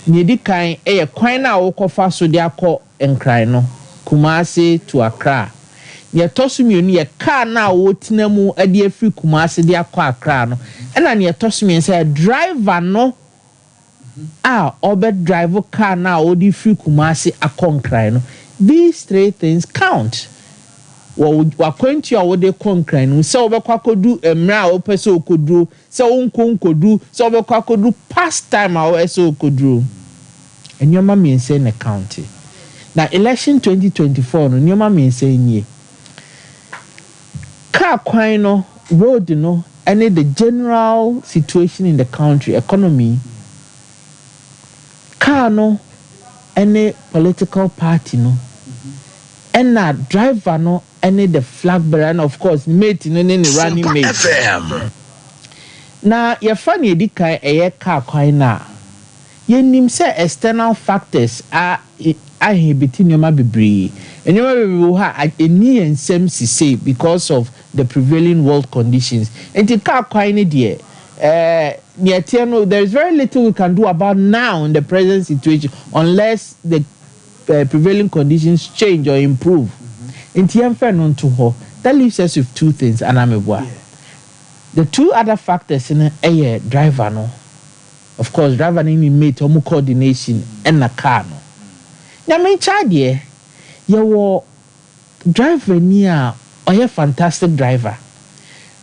Nidi kai e kwai na wokofa so de akọ enkran no. Kumasi to Accra. Ye tosu mi oni ye car na wotina mu ade every kumasi de akọ Accra no. E na ye tosu mi say driver no obe drive car na odi free kumasi akọ enkran no. These 3 things count. Wakwanti a wode konkran no se obekwa kodu emra a opese okoduru se onkonkodu se obekwa kodu past time a opese okoduru enyoma mense na county na election 2024 no enyoma mense nie ka kwan no road no and the general situation in the country economy car no any political party no and na driver no any the flag bearer and of course mate no any running mate FM. Na ye funny edikan eye car kwan na ye nim say external factors are inhibiting nyoma bebre enyoma bebre ha eni ensem sise because of the prevailing world conditions and the car kwan ni there there is very little we can do about now in the present situation unless the prevailing conditions change or improve. That leaves us with 2 things, and I'm aware. The 2 other factors in a driver, no. Of course, driver name mate, homo coordination, and a car, no. Now, my child, you driver near or a fantastic driver.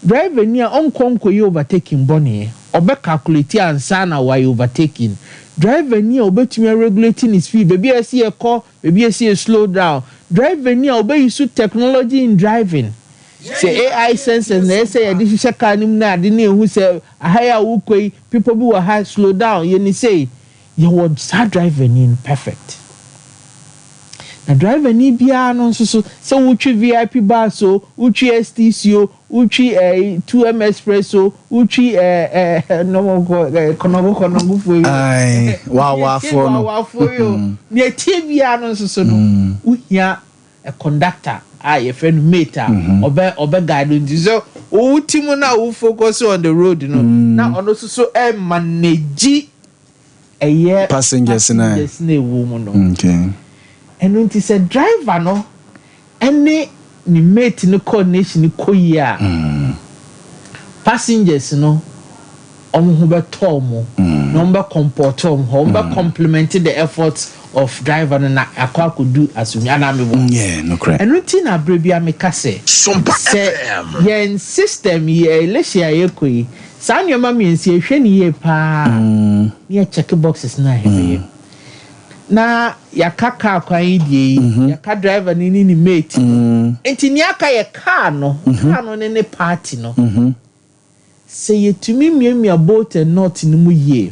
Driver near unconquer you overtaking Bonnie, or back calculate and sana while you overtaking. Driver near obey to me regulating his speed. Maybe I see a call, maybe I see a slow down. Driver near obey you suit technology in driving. Say AI sensors, and they say this is a kind of na didn't who say a higher ukwe people who are high slow down. You say you would start driving in perfect. Now driver ni biya non so uchi VIP bar so uchi STCO uchi 2M espresso uchi no konogo for ai wa for you near TV non so no uhia a conductor your friend mate obe guide so ultimo na we focus on the road you know now on so manage a year passengers na woman okay. And when it's a driver, no, any mate no coordination ni koya. Passengers, no, who be tomo, number comport complemented the efforts of driver and I could do as we are. Yeah, no correct. And routine abrabia me kase. SOMPA FM. Yen system ye lesia yekoi. San your mammy and see a shiny pa near check boxes na heavy. Na ya kaka kwa idi ya ka driver ni mate enti ni aka ye car no ne party no say ye tumi miamia boat and not in mu ye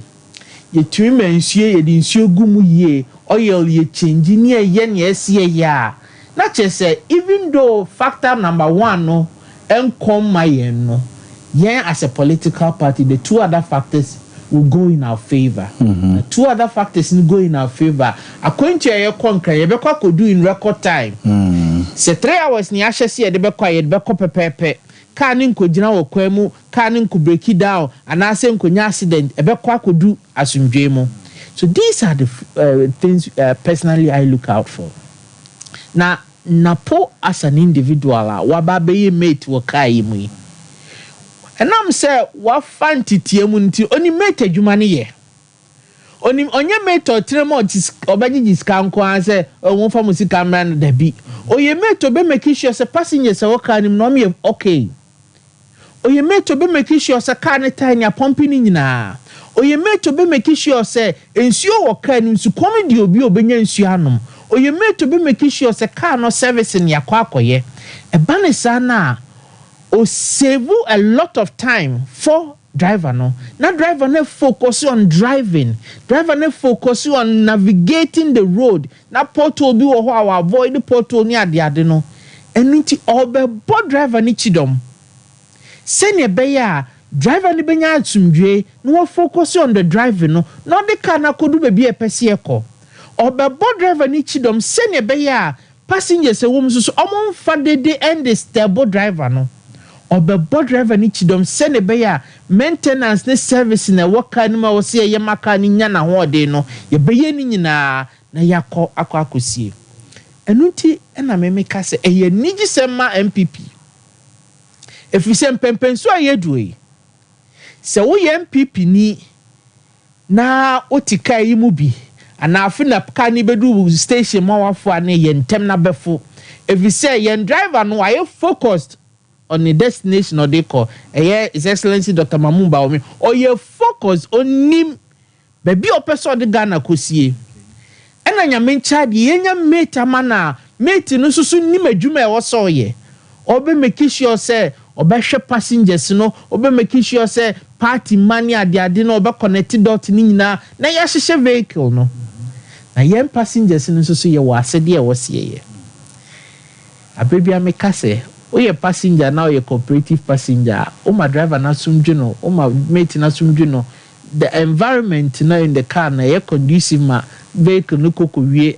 tumi mansuo ye di nsuo gu mu ye oil ye change ni ye na esie ya na che say even though factor number 1 no enkom mayen no yen as a political party the two other factors will go in our favor. Two other factors will go in our favor. According to your conquer, you could do in record time. Say 3 hours ni ashes here, the be quiet, be pepe. Canning could general quemu, canning could break it down, and I say could accident, a be could do as in Jamo. So these are the things personally I look out for. Now, Napo as an individual, wababe mate will kai me. And I'm say what fanti munti only mate adwumane ye oni onye mate otremo obaji diskanko an say won fa musika man da bi oye mate be make sure say passengers say waka nim no me okay oye mate be make sure say car ne tanya pumping nyina oye mate be make sure say ensuo waka nim su comedy obi obenya ensuo anom oye mate be make sure say car no service ne yakwa akoye e banisa na or save a lot of time for driver no. Now driver no focus on driving. Driver no focus on navigating the road. Now pothole be or avoid the pothole near the ade no. And nti obe bo driver ni chidom. Senior beya driver ni benya atumdwe no focus on the driving no. Not the car na kodu be a pesi eko. Obe bo driver ni chidom senior beya passengers e wom so omon fa de end the stable driver no. Obe driver ni chidom sene be ya maintenance ne service na waka ni ma wo se ye maka ni nya na ho de no ye be ye ni nyina na yakọ akosie enunti na me ka se eye nigi sema MPP efise mpempen so ayedue se wo ye MPP ni na otika yi mu bi ana afi na ka ni bedu station ma wafo ane ye ntem na befo efise ye driver no aye focused on the destination or they call His Excellency Dr. Mahmoud Baomi or you focus on him baby or person the Ghana kosie and anya main child yenya mate amana mate no so nim adwuma e wo so ye obe make sure say obe hwe passengers no obe make sure say party money ade no obe connect dot ni nyina na ya hye vehicle no na yen passengers no so ye wo asede e wo se ye abebia me ka say oye passenger now ye cooperative passenger my driver na sumdwino my mate na sumdwino the environment now in the car na ye conducive ma vehicle no kokowie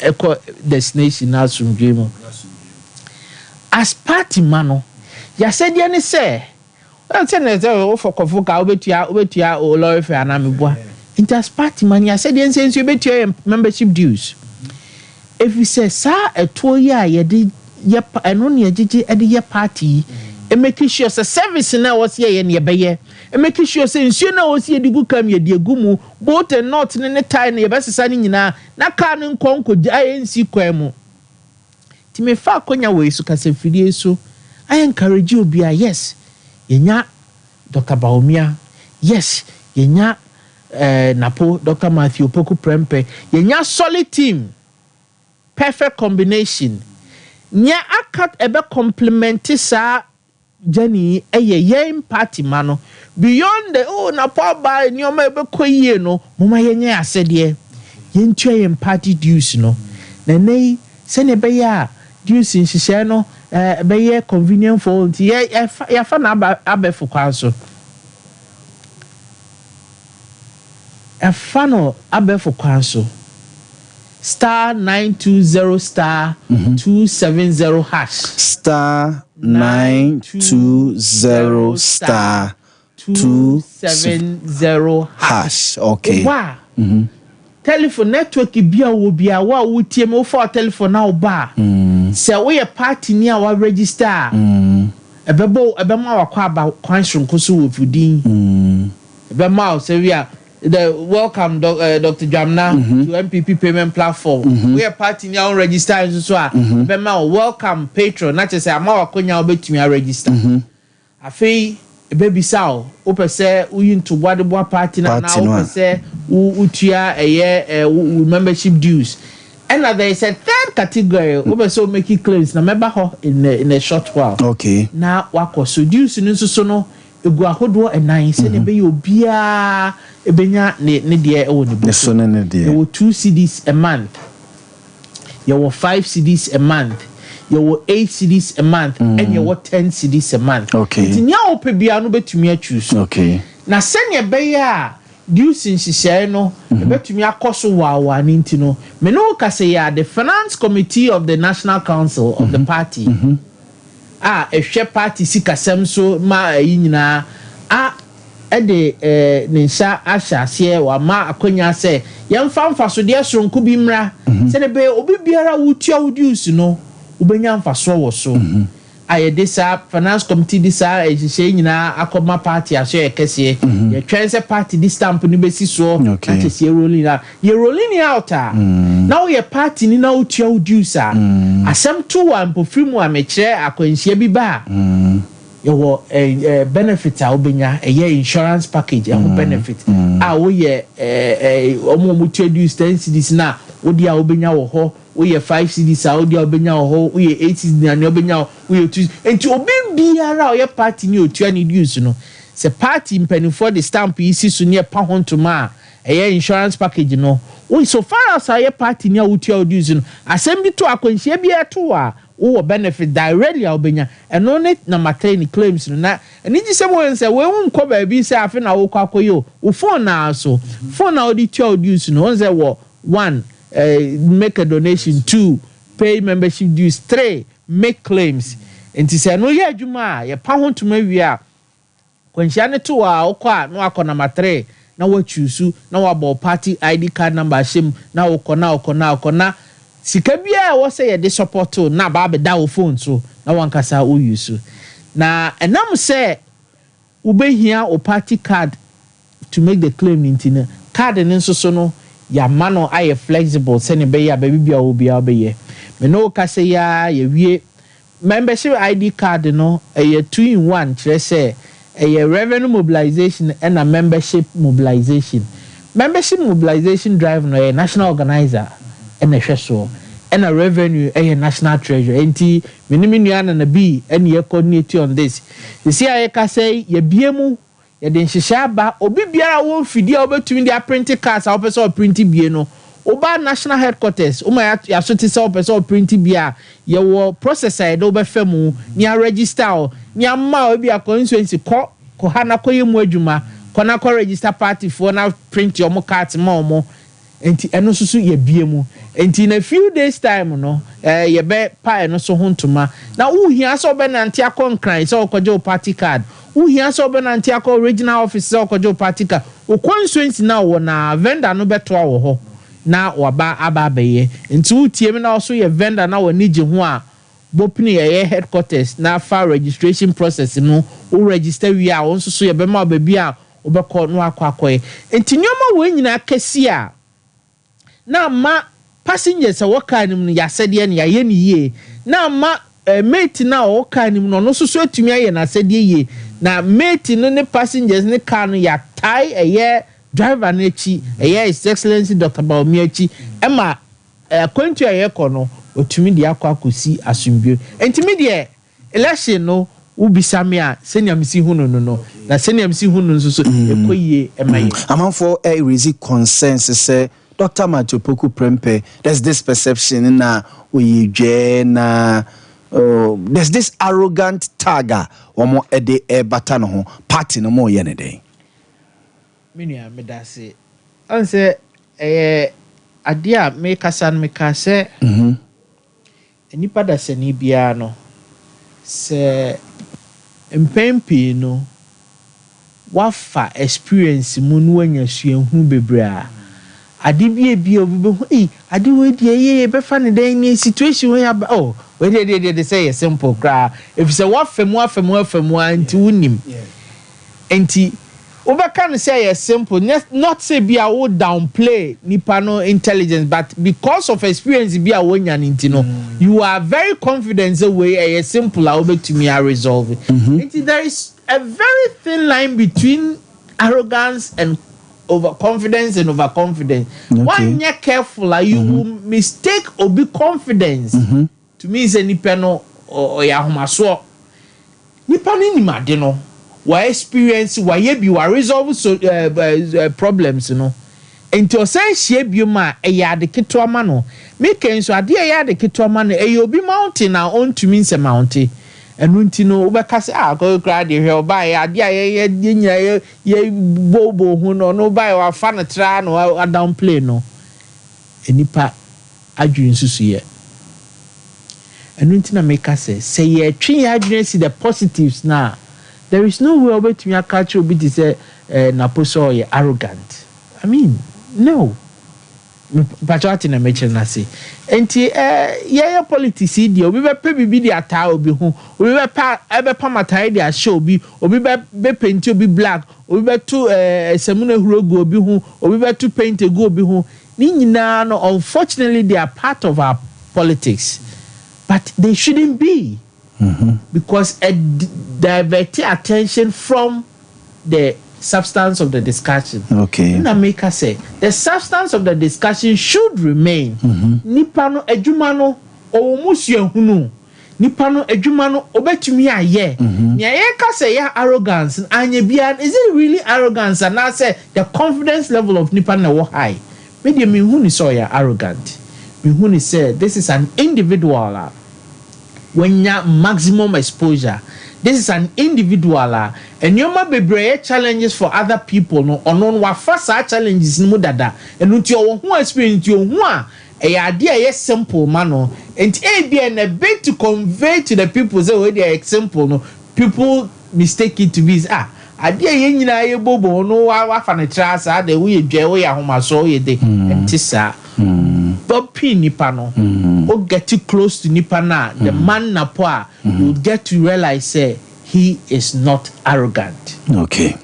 eco destination na sumdwimo as party mano ya said ye ne say well say na say o for kofuka obetua o lorry fare na meboa inter party man ya said ye say you betua membership dues if you say sir eto ye a ye di yep eno ne agege e de ye party e make sure say service na was ye ne be ye e make sure say nsuo na was ye digu kam ye de agumu both and not ne tie ne ye besesa ne nyina na ka ne nkonko INC kwan mu ti me fa akonya we su kasa fidie so I encourage you be yes yenya Dr. Baomia yes yenya Napo Dr. Matthew Poku Prempe yenya solid team perfect combination nya akat ebe complement sa Jenny yen party mano beyond the na power by nyoma ebe koyie no moma yenye asede yentua yen party dues no na nei se ne be ya dues nhihye no be ye convenient for ya fa na abefu kwanso no abefu kwanso star 920 star 270 hash star 920 star 270 hash. Okay. Wow. Telephone network bia wo bia wa wutie me for telephone na oba. Se wo ye party ni a wa register. Ebema wakwa aba kwan shonko so wo fudin. Ebema se we are the welcome Dr. Jamna to MPP payment platform. We are party now register so bema welcome patron not say ama wakonya obetumi register. Afei baby sao ope say we into Wadabwa party now ope say utia membership dues. And there is a third category ope so making claims na member ho in a short while. Okay. Na wako so dues nso no egu ahodo enan se ne be obia ebenya ne de e wo ne bo. So ne de. There were 2 CDs a month. There were 5 CDs a month. You were 8 CDs a month and you were 10 CDs a month. Okay. It's in your opinion, no bet me choose. Okay. Now send your beya. Do since she say no, bet me a cost wa nintino. Me no say the finance committee of the National Council of the party. A share party sika semso ma yina de ninsha asha se wa ma akonya se yemfa mfa so de sonko bi mra se ne be obi biara wutua wudius no ubenya mfaso wo so aye desa finance committee desa ehye nyina akoma party aso ekese ye twense party this stamp ni besi so akese ye rolling out now ye party ni na utua udius asem to wa mpofrimu amekire akwanhia bi ba your benefit a ubenya insurance package benefit wo ye omo mutual 10 cedis na wodi a ubenya wo ho we 5 CDs a wodi a ubenya wo ho we 8 CDs na ubenya wo we 2 enti obi biara o party ni otua ni dues no se party mpanifo the stamp isi so ne pa hontoma insurance package no we so far as a party ni a wotua dues no asem bi to akwanhia bi eto a wo benefit directly a ubenya eno ne na matain claims no na eni gi sem won se we unko ba bi se afi na wo kwakoyo wo phone na so phone na odi tua dues no won se wo 1 make a donation, 2 pay membership dues, 3 make claims. And to say no ye adwuma ye pa ho ntoma wi a kwanhia ne to a okwa no akona number 3 na wa choose na wa bo party ID card number shim na okona sika bia wo say ye de support na ba be da wo phone so na wankasa wo use na enam say wo behia o party card to make the claim intina card nso so no ya mano aye flexible sene be ya baby bia obi obeye me no ka say ya ye wie membership ID card no e 2 in 1 kire say e revenue mobilization and a membership mobilization drive no a national organizer and a hweso and a revenue a national treasury enti miniminu na bi and ye coordinate on this you see I ka say ye biemu ye den hihya ba obi biara wo fidi a obetumi dia print cards a opese o print bie no oba national headquarters o ma ya so ti say opese o print bia ye wo processor do be famu ni a register o ni amma obi a constituency ko hana ko yemu adwuma ko na ko register party for na print your mo card ma omo enti eno susu ye biemu enti in a few days time no ye be pa eno so hontoma na wo hia so be nante akonkran so okoje party card uhia so be nanti akọ regional office okojo party ka o constituency na wo na vendor no beto a wo ho na waba aba beye nti utie me na also ye vendor na wo nige ho a bopini ye headquarters na fa registration process no o register wi a won so ye be ma ba bi a wo be ko no akọ nti nyoma wo nyina kesi a na ma passengers wo ka nim no ya sede ne ya ye ni ye na ma mate na o ka nim no so so atumi aye na sede ye na mate no ne passengers ne car no ya tie driver na chi his excellency Dr. Baomi chi ema kwantu ko no otumi de akosi asumbio entimi de election no ubisa me a senior msi hunu no na senior msi hunu nso so ekoyie emaye amanfo raise consensus say Dr. Machopoku Prempe there's this perception na oyedwe na there's this arrogant tagger womo ede bata no ho party no mo ye ne den minia medase anse adia me kasa no me kase enipa da seni bia no se mpempi no wafa experience mu no anya suahu bebra ade bia obi be ade we die be fa ne den ni situation we aba we dey say simple cra if say wafemu anti unim enti obeka no say simple not say bia wo downplay nipa no intelligence but because of experience bia wo nya nti no you are very confident the way simple a obetumi a resolve enti there is a very thin line between arrogance and overconfidence and overconfidence. When you're careful, you will mistake or be confidence. To me, is any panel or yahumaso. Nipani ni madeno. Why experience? Why you are resolve problems? You know. Into say shape you ma a yard kitwa mano. Make so a dear yard kitwa mano. A you be mountain now on to means a mountain. And Runtino Ubacas, go cry the hell by a dear bobo who no buy or fan a tran or a downplay no. Any part adjuin susie. And Runtina make us say, ye tree adjuin see the positives now. There is no way over to me a culture be to say Naposo arrogant. I mean, no. Patriotic na mention na say enti yeah politics dey obi be pe bibi dey ata obi ho obi be pa matai dey show obi be paint obi black obi be to semuna hurogo obi ho obi be to paint go obi ho ni nyina no unfortunately they are part of our politics but they shouldn't be because it divert attention from the substance of the discussion. Okay. Na make us say the substance of the discussion should remain. Nipano ejumano o musu ehunu. Nipano ejumano obetumi aye. Nya ye ka say ya arrogance anye bia is it really arrogance and I say the confidence level of nipano wo high. Me dey me hu ni so ya arrogant. Me hu ni say this is an individual when ya maximum exposure. This is an individual and you might be challenges for other people no on what first challenges no dada and until you experience you a idea yes simple mano and a bit to convey to the people say they are simple no people mistake it to be idea yen nyina ye bobo no wa fa na trasa de we dwe we ya homa so ye de ntisa but nipa no o get too close to nipa na the man na po you get to realize say he is not arrogant. Okay.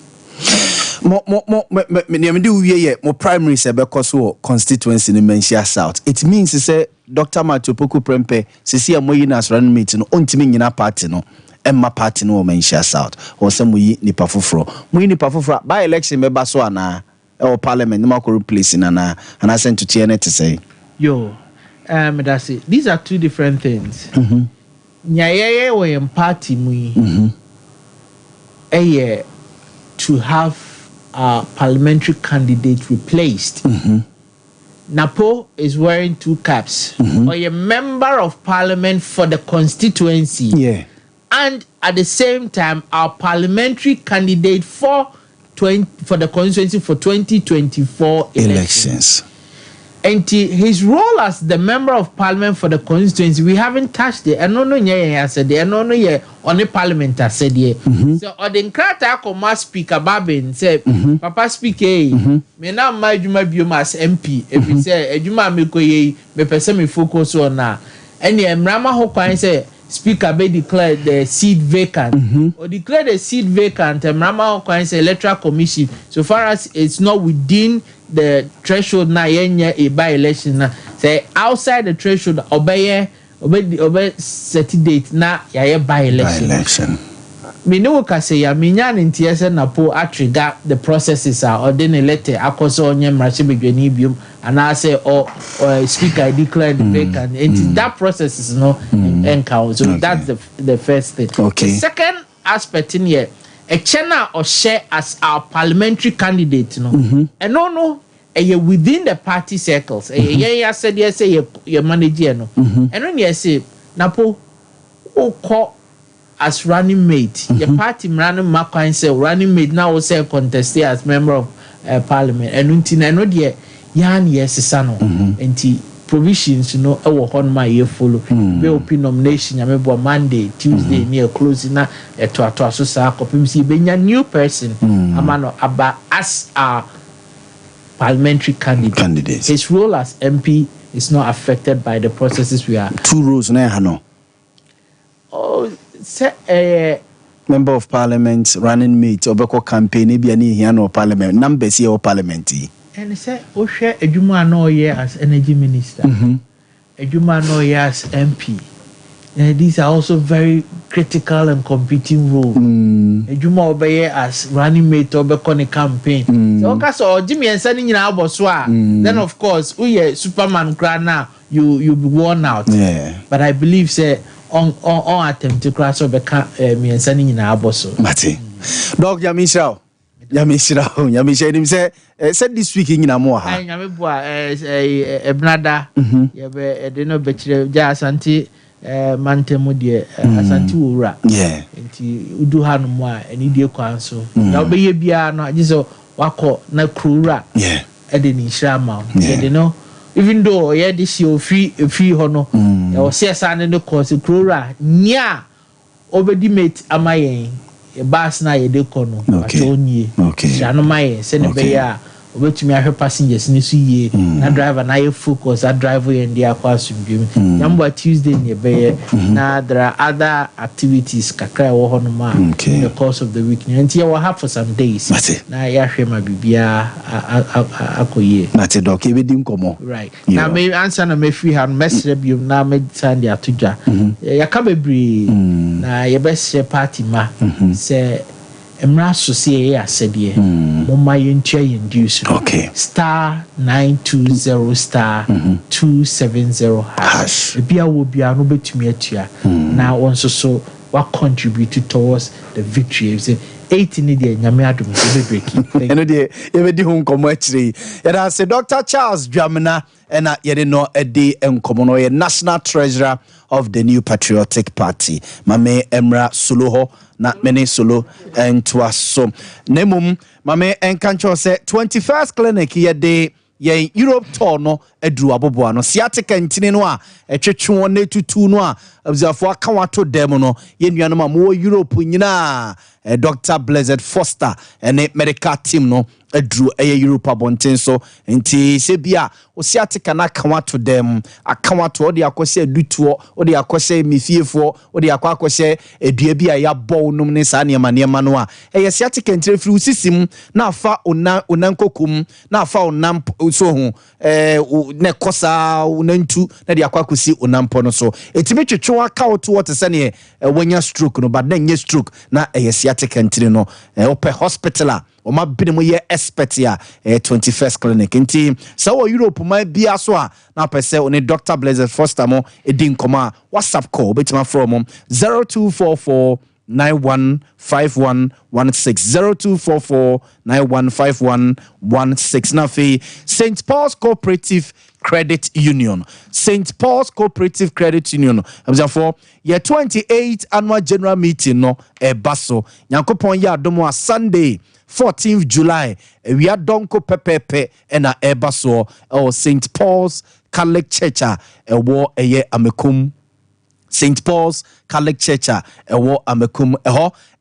Mo primary se be so constituency in Menchia South. It means say Dr. Matopoku Prempe sisi amoyina run meeting no ontimi nyina party no emma party no Menchia South or some we nipa foforo. Mu nipa foforo by election be ba so ana or parliament no makoro place in ana and I sent to TNT to say yo that's it. These are two different things. Nyayeye we in party mu to have a parliamentary candidate replaced. Napo is wearing two caps. Or a member of parliament for the constituency. Yeah. And at the same time, our parliamentary candidate for the constituency for 2024 elections. And his role as the member of parliament for the constituency, we haven't touched it. I don't know I said I don't know on the parliament I said so or the Nkrata Koma speaker Babin said Papa speak me now my Juma Biomas MP if he say Juma Mikoye me person me focus on now. And the Mrama Hokwan say speaker be declared the seat vacant or declare the seat vacant and Mrama Hokwan say electoral commission so far as it's not within the threshold na yenye a by election na say outside the threshold obey set date na ya by election me no ka say ya me nya ntiese na po trigger the processes or then a letter akoso onye mrache bedwani biom and I say or speaker declared vacant and that process is no encounter so that's the first thing. The second aspect in here a channel or share as our parliamentary candidate, and no, within the party circles. I said yes, your manager, no, and when you say Napo, call as running mate, your party running Marquine say running mate now say contested as member of parliament, and until I know dear yan yes, son, and provisions, our on my year follow. Be nomination, I remember Monday, Tuesday, near closing na to so copy see being a new person, a man about as our parliamentary candidate. His role as MP is not affected by the processes we are. Two roles no. Oh, say member of parliament, running mate, obeko campaign, be any here no parliament, numbers here or parliament. And he said, oh, share a Juma no year as energy minister, a Juma no year as MP. these are also very critical and competing roles. Ejuma obeye as running mate obeko ne campaign. So okay, so Jimmy and Sunny in Aboswa. Then of course, Superman cry now. You be worn out. Yeah. But I believe say on attempt to cross over me and Sunny in Aboso. Mate. Dog Yamishao. Yamishao say said this week in Amoha. I a brother. You be no betre Jasanti Mantemo de Asanti Ura. Yeah. Nti udu hanu mwa eni die kwan so. Na obeye bia no ajiso wako na krura. Yeah. Ede ni shrama. You know. Even though this year free hono, or CSN no course, Krora, nya, obedi mate amaye, a bass na ye de kono, okay, Shano Maye, send a bear, obey to me her passengers, Nissi, na driver, na ye focus, that driver and the aquasum, number Tuesday in your bay, now there are other activities, Kakra or Honoma, in the course of the week, and here will have for some days. Now, Yashima Bibia, Akoye. That's a dog, come right. Now, may answer na me free hand message you now made Sandy Atuja. Yakabebri, na your best party ma say. Emra Sosie said ye, Moma Yunche induce. Okay. Star 920 star 270 hash. Bia will be an obey to me at ya. Now also so what contributed towards the victory. 18 years, Yamiadum, breaking. And the home come actually. And I said, Dr. Charles Dramina, and I yet know a day and common national treasurer of the New Patriotic Party. Mame Emra Suluho, not many solo, and to us so. Nemum, Mame and Cancho said 21st clinic here day. Ye Europe tour no edru aboboa no siatica ntine no a etwetwe ne tutu no a abzafo aka wato dem no ye nuanom a mo Europe nyina Dr. Blessed Foster and medical team no edru Europe abonten so nti se bia o siatica na aka wato dem aka wato odi akose adutuo odi akose mifiefo odi akose edua bia ya bo num ne sa ne ma no a ye siatica ntire firi usisim na afa onankokum na afa onam so hu ne kosa unantu na dia kwakosi onampo no so etime twetwe aka woto what se ne wanya stroke no but na nye stroke na sciatic entry no ope hospital o ma bine mo ye expert ya 21st clinic nti so Europe ma bia so a na pese oni Dr. Blessed Foster mo edin koma WhatsApp call betima from 0244 915116 0244 915116 na fe St. Paul's Cooperative Credit Union. St. Paul's Cooperative Credit Union. For your 28th annual general meeting no baso. Yankopon ya domo Sunday 14th July. We are donko pepepe ena baso or St. Paul's Catholic Church war eye amekum. St. Paul's Catholic Church war amekum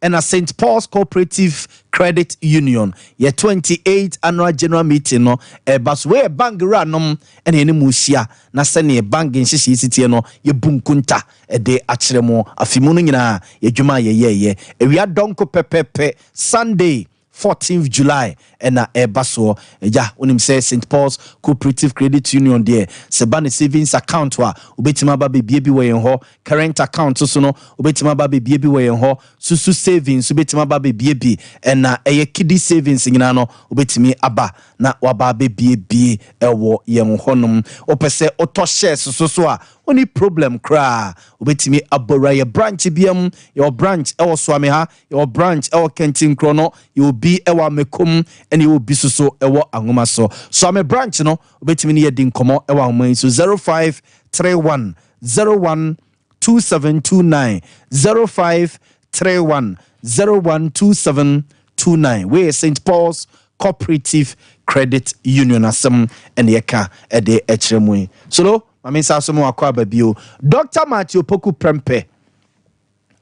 and a St. Paul's Cooperative Credit Union. Ye 28th annual general meeting no bas we bank ranom and any musia na sene bank in shishi city no ye bunkunta de achiremo afimunu nyina ye dwuma ye we are donko pepepe Sunday 14th July and baso ja unim say St. Paul's Cooperative Credit Union there sebane savings account wa ubetima ba bebie bi we ho current account so no ubetima ba bebie bi we ho susu savings ubetima ba bebie bi and kiddy savings nyina no ubetimi aba na waba bebie bi ewo ye honom opese auto shares so a only problem kra ubetimi abora ye branch biam your branch ewo swame ha your branch ewo kentin krono you be ewa mekum and you will be so ewa angoma so am a branch no ubetimi ne yedin komo ewa angoma so 0531 012729 0531 012729 we St. Paul's Cooperative Credit Union asem and yeka ede echremwe so mami sa so mo akwa babio Dr. Matthew Poku Prempe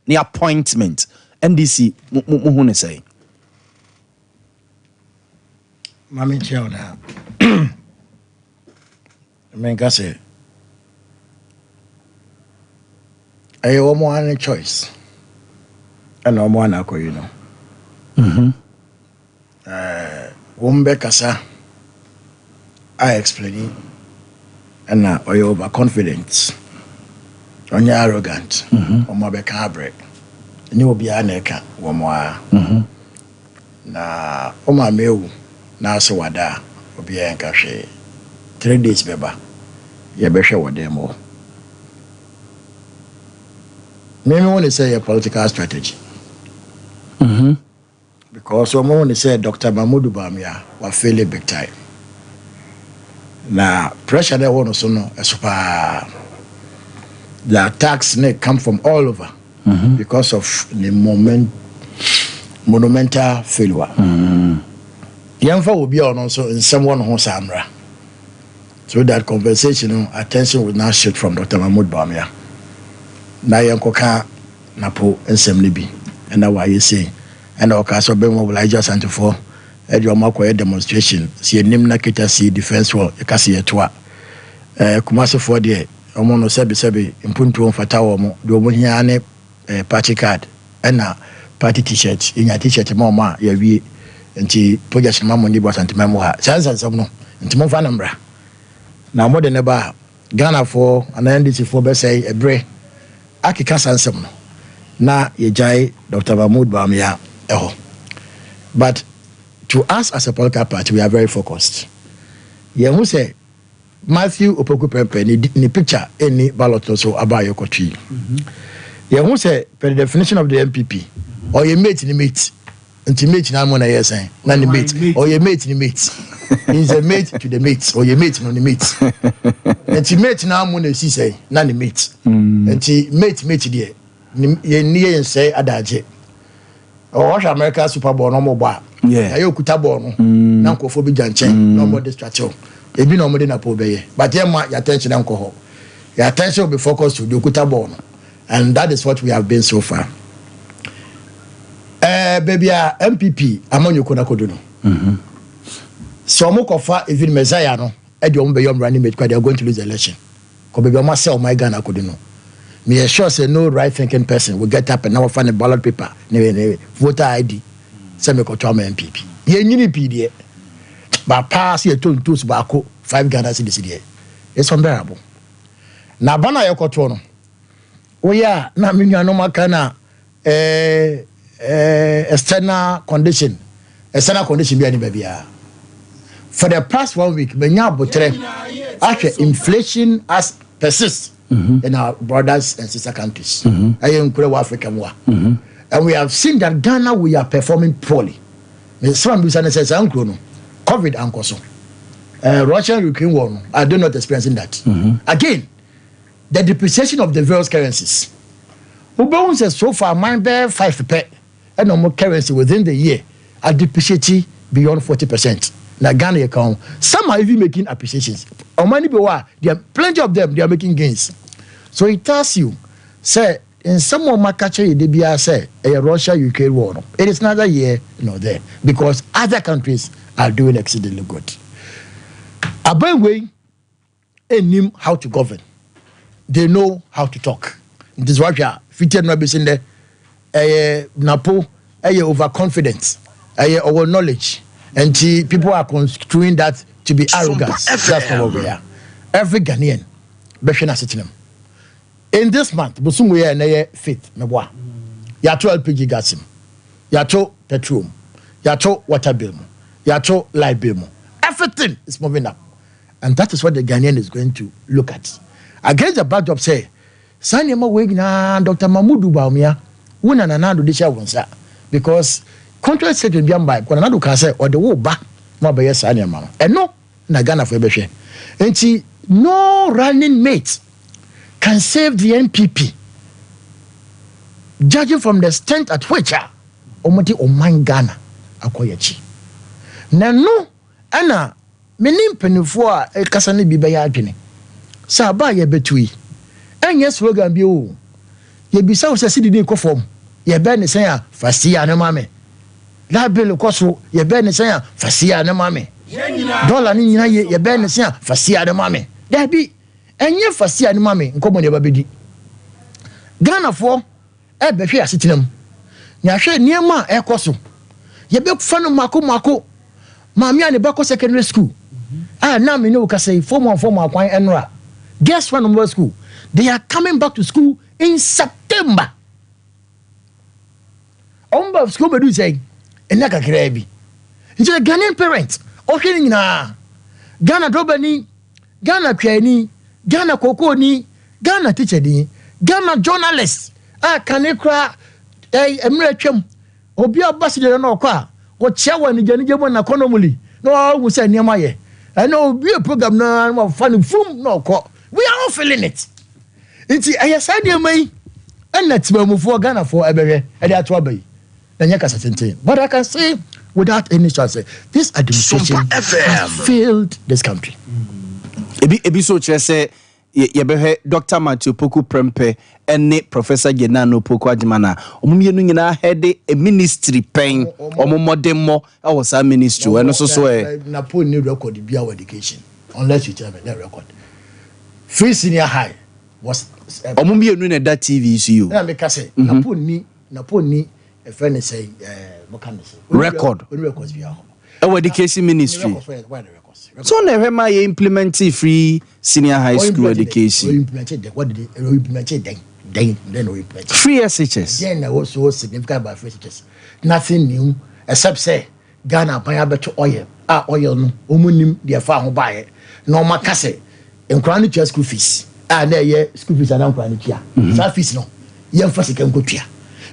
ni appointment NDC mu ne say mami cheo na menga say ayo mo an choice and no mo na ko you know wombe kasa I explain and oyo over confidence onye arrogant omo be ka abre ni obi a na eka wo mo a na o ma mewu na so wada obi a nka hwe 3 days beba ye be hwe wada mo me want to say a political strategy because we want to say Dr. Mahmoud Bawumia was failing big time. Now pressure there one also no super the attacks may come from all over because of the monumental failure. Yamfa will be on also in someone who samra. So that conversation, attention will now shift from Dr. Mahmoud Bawumia. Na yankoka napo ensem and now why you say and our case be mobilize and for your makwa demonstration see nim na kita see defense wall e kase yetoa kumase for there omo no sebe impuntu mfata wo mo do mo hia ne party card na party t-shirt inya t-shirt ma ya wie nti project ma mo ni bo santima mo ha sansan no nti mo fa nambra na mo de ne ba Ghana for NDC for be say ebre akika sansem no na yejai Dr. Mahmoud Bawumia but to us as a political party we are very focused. Who say Matthew Opoku Pempe ni picture any ballot also about your country. Who say per definition of the MPP or your mate ni mate intimate na mo na yes na ni mate or your mate ni mate is a mate to the mates or your mate no ni mate intimate na mo na si say na ni mate mate there ye say adaje or America Super Bowl no mo ba ayo kuta ball no na nkofo bi janchen no more distraction ebi no mo de na po beye but your attention nko ho your attention will be focused to the kuta ball no and that is what we have been so far. Baby MPP amanyo kona kodo no so mo kofa even Messiah no e de ombe yom running mate they are going to lose the election ko baby o ma say o my Ghana kodo no me assure say no right thinking person will get up and now find a ballot paper voter ID say me ko to am MPP ye nyini PD ba pass ye tontos ba ko 5 Ghana cedis there it's unbearable na bana ye ko to no o ya na me nua no maka na external condition be any baby for the past 1 week menya botre after inflation has persists in our brothers and sister countries Africa and we have seen that Ghana we are performing poorly. Some business says COVID and Russia-Ukraine war I do not experiencing that again the depreciation of the various currencies Ubon says so far mine bear 5% and no more currency within the year are depreciating beyond 40%. Na Ghana account some are even making appreciations or money be there are plenty of them they are making gains. So it tells you say in some of my country they be say a Russia-Ukraine war it is neither here nor there because other countries are doing exceedingly good. Abengwe know how to govern. They know how to talk. This is what we are fitted no be in there napo overconfidence over knowledge and people are construing that to be arrogance. That's not what we are. Every Ghanaian beshena sitting in this month busum we are faith meboa ya to LPG gas ya to petrol ya to water bill ya to light bill everything is moving up and that is what the Ghanaian is going to look at against the backdrop say Sanyama we na Dr. Mahmoud Bawumia wona nanado de sha wonsa because contract setting bi ambai kwa nanado ka say o de wo ba ma be yes Sanyama no eno na Ghana for behwe enti no running mate can save the NPP judging from the extent at which omoti oman Ghana akoyachi na no ana menim penifo a ekasa ne bi be ya adwene sa ba ye betui enye slogan bi o ye bisa wo se sididi kofom ye be ne sen a fasia ne mame la bill koso ye be ne sen a fasia ne mame dollar ni nyina ye be ne sen a fasia ne mame da bi enye fasia ne mame nkomo ne ba bedi Ghana fo e be hwe asetenam nya hwe niema e koso ye be fa no mako mame ane ba ko secondary school na me no ka say form akwan enra Guess when number school? They are coming back to school in September. Of school do say, and like a crabby. It's a Ghanaian parent. Okay, na Ghana Dobani, Ghana Piani, Ghana Kokoni, Ghana teacher, Ghana journalist. Canecra, American, Obia Ambassador no qua. What Chawa and Janijaman economically. No, I will say near my. I know be a program now funny from no co. We are all feeling it. It's I said you may, and let's move for Ghana for Ebere, and that's what but I can say without any chance, this administration has failed this country. Ebi so say ye Dr. Matthew Poku Prempe and Professor Genano Poku Adimana. Omumienu nyina head a ministry pen omomodemo was a ministry and also so na po need record be our education unless you tell me that record. Free senior high was omumienu na that TV issue. Na me ka say na po ni a friend say record our education ministry. So never my implement free senior high school education. Then free SHS. Then there was so significant by free SHS. Nothing new except say Ghana pay better oil. Oil no umunim their farm buy it. No makase in chronic school fees. There school fees are not chronic here. Fees no. Young first can go here.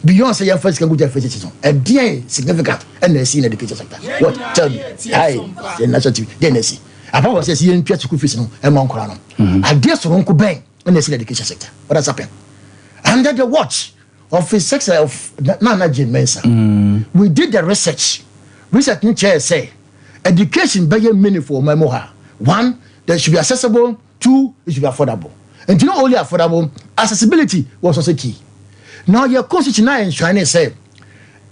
Beyond say first can go to education. A dear significant and they see in the education sector. What tell me? The national TV. Then they see. Apart says you in school fees no and Mount Crown. I guess so Uncle Bang in the education sector. What has happened? Under the watch of his sex of Nana Jane Mensa, we did the research. Research in chair say education very meaningful memoir. One, that should be accessible. Two, it should be affordable. And not only affordable, accessibility was also key. Now your constitution now enshrining say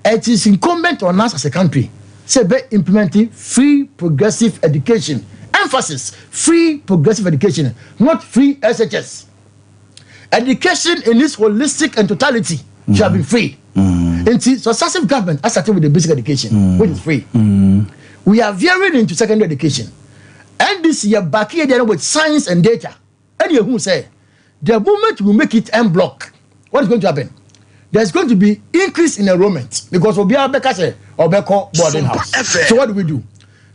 it is incumbent on us as a country say by implementing free progressive education. Emphasis free progressive education, not free SHS. Education in its holistic and totality shall be free. And successive government has started with the basic education, which is free. We are veering into secondary education. And this year back here there with science and data. And you who say the moment we make it en bloc, what is going to happen? There's going to be increase in enrollment because we'll be able to or boarding house. So what do?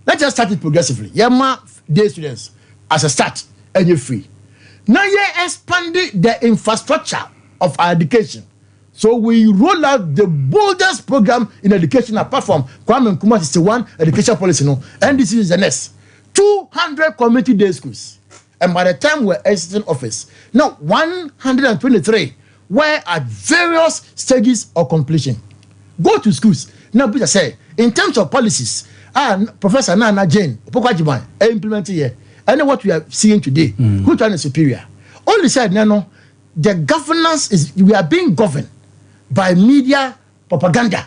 Let's just start it progressively. Yama day students as a start and you're free. Now you expanding the infrastructure of our education. So we roll out the boldest program in education apart from Kwame Nkrumah 61 education policy. No, and this is the next 200 community day schools. And by the time we're exiting office, now 123 were at various stages of completion. Go to schools. Now, Peter say, in terms of policies, and Professor Nana Jane, Pokwajiban, implemented here. And what we are seeing today, which one is superior? Only said, no, the governance is, we are being governed by media propaganda.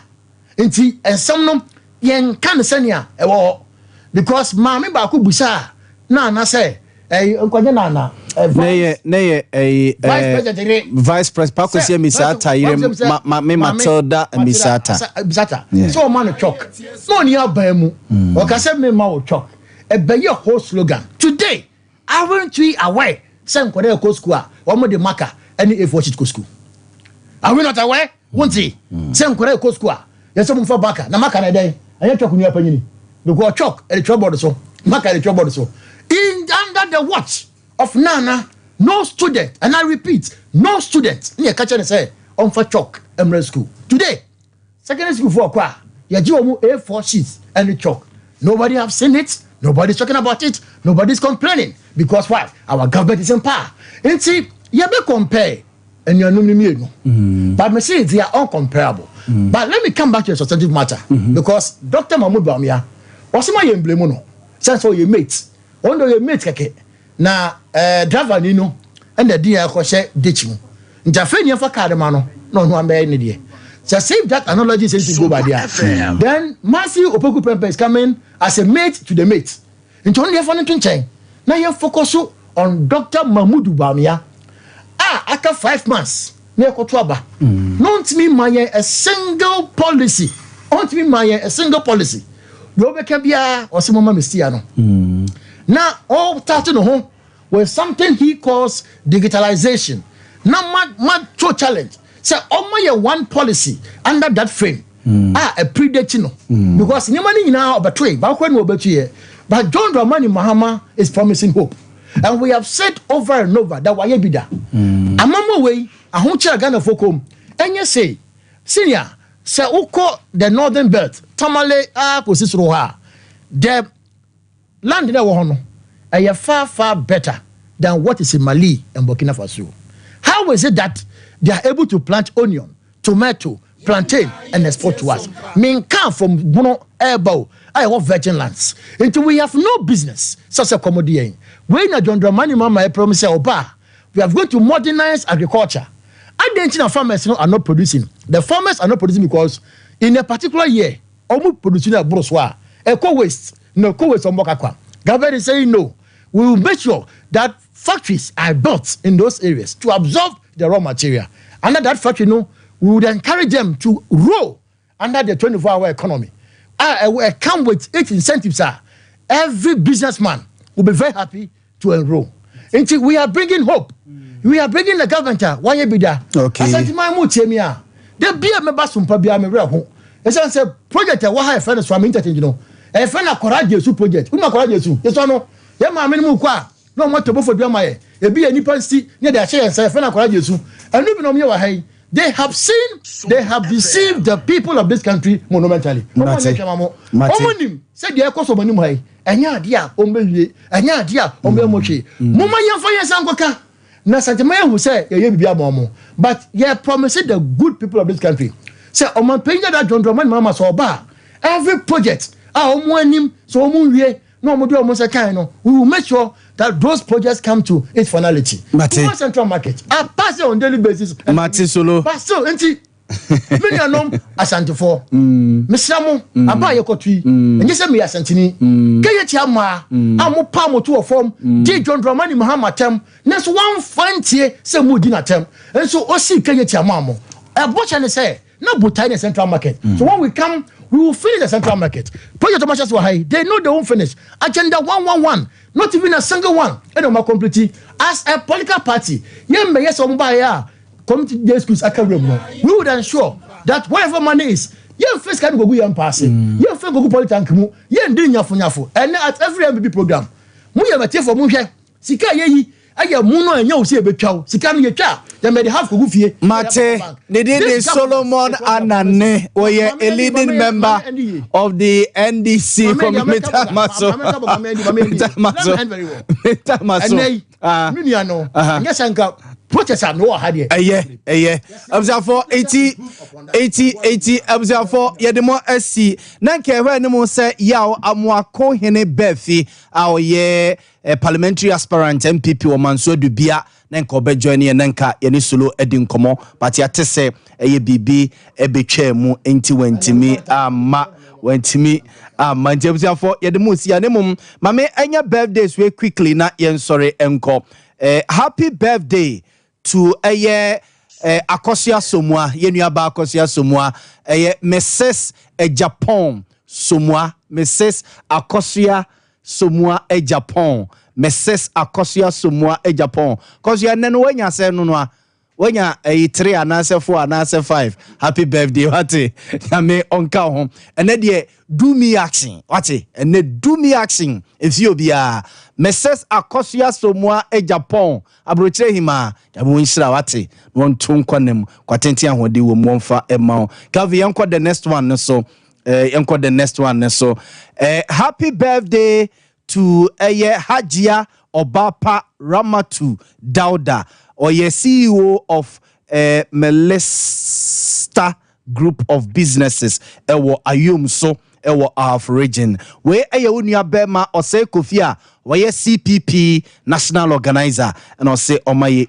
And some yen can send ya because Mammy Baku Busa, Nana say, Vice President Pakosia Misata, Matilda Misata. So man chalk. No near Bemu. Or can say me ma chalk. A be your whole slogan. Today, aren't we aware? Some Korea Coast School, one more the marker, any if watch it school. Are we not aware? Won't see. Some Korea Coast School. There's some for Baka, Namaka day. I am talking your opinion. The go chalk and the trouble so. Maka the trouble so. In under the watch of Nana, no student, and I repeat, no student. Near catch and say, on for chalk, Emerald School. Today, secondary school for Kwa, Yajiwamu A4 sheets and the chalk. Nobody have seen it, nobody's talking about it, nobody's complaining. Because why? Our government is in power. And see, you be compare and you're no. But me say they are uncomparable. But let me come back to a substantive matter. Because Dr. Mahmoud Bawumia, what's my emblem no? Since for your mates. One day you meet keke na driver ni no and the dear ko she ditch mu ntafe ni fa card ma no no ambe ni de so save that analogy says to go by there then Matthew Opoku Prempe is coming as a mate to the mate into only for no chen na you focus on Dr. Mahmoud Bawumia after 5 months na ko to aba not me my a single policy not me my a single policy do be ka bia o se mama mestia no. Now, all starting home with something he calls digitalization. Now, my true challenge. So, only one policy under that frame. A predating because Nimani now betray, but when we betray, but John Dramani Mahama is promising hope. And we have said over and over that why be that. A mama way, a huncha Ghana fokum, and you say, Senior, say Uko the northern belt, Tamale Roha, the land in the Wahono, are far better than what is in Mali and Burkina Faso. How is it that they are able to plant onion, tomato, plantain and export to us? Mean come from Bono Airbow, I want virgin lands. Until we have no business, such a commodity. When a John Dramani Mama I promise Oba, we are going to modernize agriculture. Identity farmers are not producing. The farmers are not producing because in a particular year, almost producing a broswa, waste, no co-waste on Mokakwa. Government is saying no. We will make sure that factories are built in those areas to absorb the raw material. Under that factory, we would encourage them to roll under the 24-hour economy. I come with 8 incentives. Every businessman will be very happy to enroll. Until we are bringing hope. We are bringing the government. Why you be there? Okay. I said, my mutemia. There be a member SOMPA be a member. As I said, project a why friend from entertainment. You know, a friend a courageous project. Who na courageous? Yes or no? Yeah, my minimum qua. No more to go for Biamae. A be a nippon see near their share and say, friend a courageous. And even on your way, they have deceived the people of this country monumentally. Omonim said the echoes of Manimai. Anya dia ombe anya dia ombe mochi muma yemfa yesankoka na santemaya who say ye bibia momo but ye promised the good people of this country say oman penya that John Dramani Mama so ba every project omo anim so omo wie no omo do omo say kan no we will make sure that those projects come to its finality. Central market are passing on daily basis. Mati Solo but still enti many anom asante for mesramo aba ye kotui enye se me asantini keye ti ama amopa moto form di John Dramani Mahama tem neso one fantie se mudi na tem enso osi keye ti ama mo e bocha ne say na butai the central market so when we come we will finish the central market project commercials were high they know they won't finish agenda 111 not even a single one and we complete as a political party yembe yeso mba ya community day schools we would ensure that whatever money is, you first can go and pass it. You first go politics mu. You ndi nyafo. And at every MBB program, mu ya mate for mu hwe. Sika yeyi, aya mu no anya osi ebetwa. Sika no ye twa. They may have go fie. Mate, Nede Solomon Anane, oye a leading member of the NDC from Metamaso. Yes, uncle. Protest are no idea. Observe for 80 observe for Yademo SC. Nanke where no more say Yaw Boamah hene befi our ye parliamentary aspirant MPP or Manso Dubia nanko be join ye nanka ye solo edin komo but ya tese eye bibi ebetwa mu enti wantimi ama wantimi manje observe for Yademo si anemum mame anya birthdays we quickly na yen sorry enko happy birthday to Akosia Somwa, Yenuaba Akosia Somwa, Mrs. Japan Somwa, Mrs. Akosia Somwa Japan, Mrs. Akosia Somwa Japan. Cause you are when you say no, when you are 3 and answer 4 and answer 5. Happy birthday, what? I may onka home and then do me action, what? And then do me action if you be Mrs. Akosia Somwa Japan. Abroche hima jabu nshira wate won tunkonem kwatenti ahode wo momfa ema kavi yanko the next one so happy birthday to Hajia Obapa Ramatu Dauda or CEO of Melesta Group of Businesses ewo ayum so ewo of region we unia bema or say kofia where CPP national organizer and I'll say omaye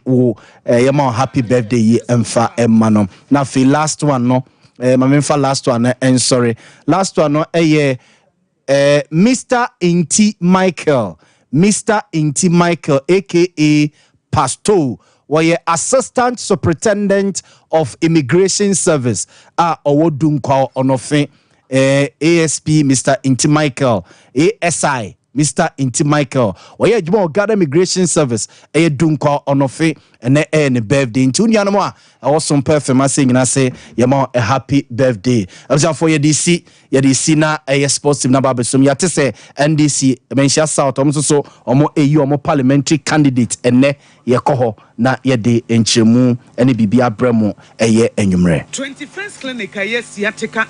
yama happy birthday ye emfa emano na fi last one no mamemfa last one and sorry last one no Mr. Inti Michael aka Pastor where assistant superintendent of immigration service owodunko onofe ASP Mr. Inti Michael ASI Mr. Inti Michael. Oye Juma Ghana Immigration Service. Eye Dunko Onofe and ne birthday. Inti unyanoma. Also perfect saying I say yama a happy birthday. Abja for ye DC na a sports team na babesum yate say NDC mention South so omo AU omo parliamentary candidate ene ye koho na ye de enchemu ene bibia bremo eye enyumre. 21st clinic aye sciatica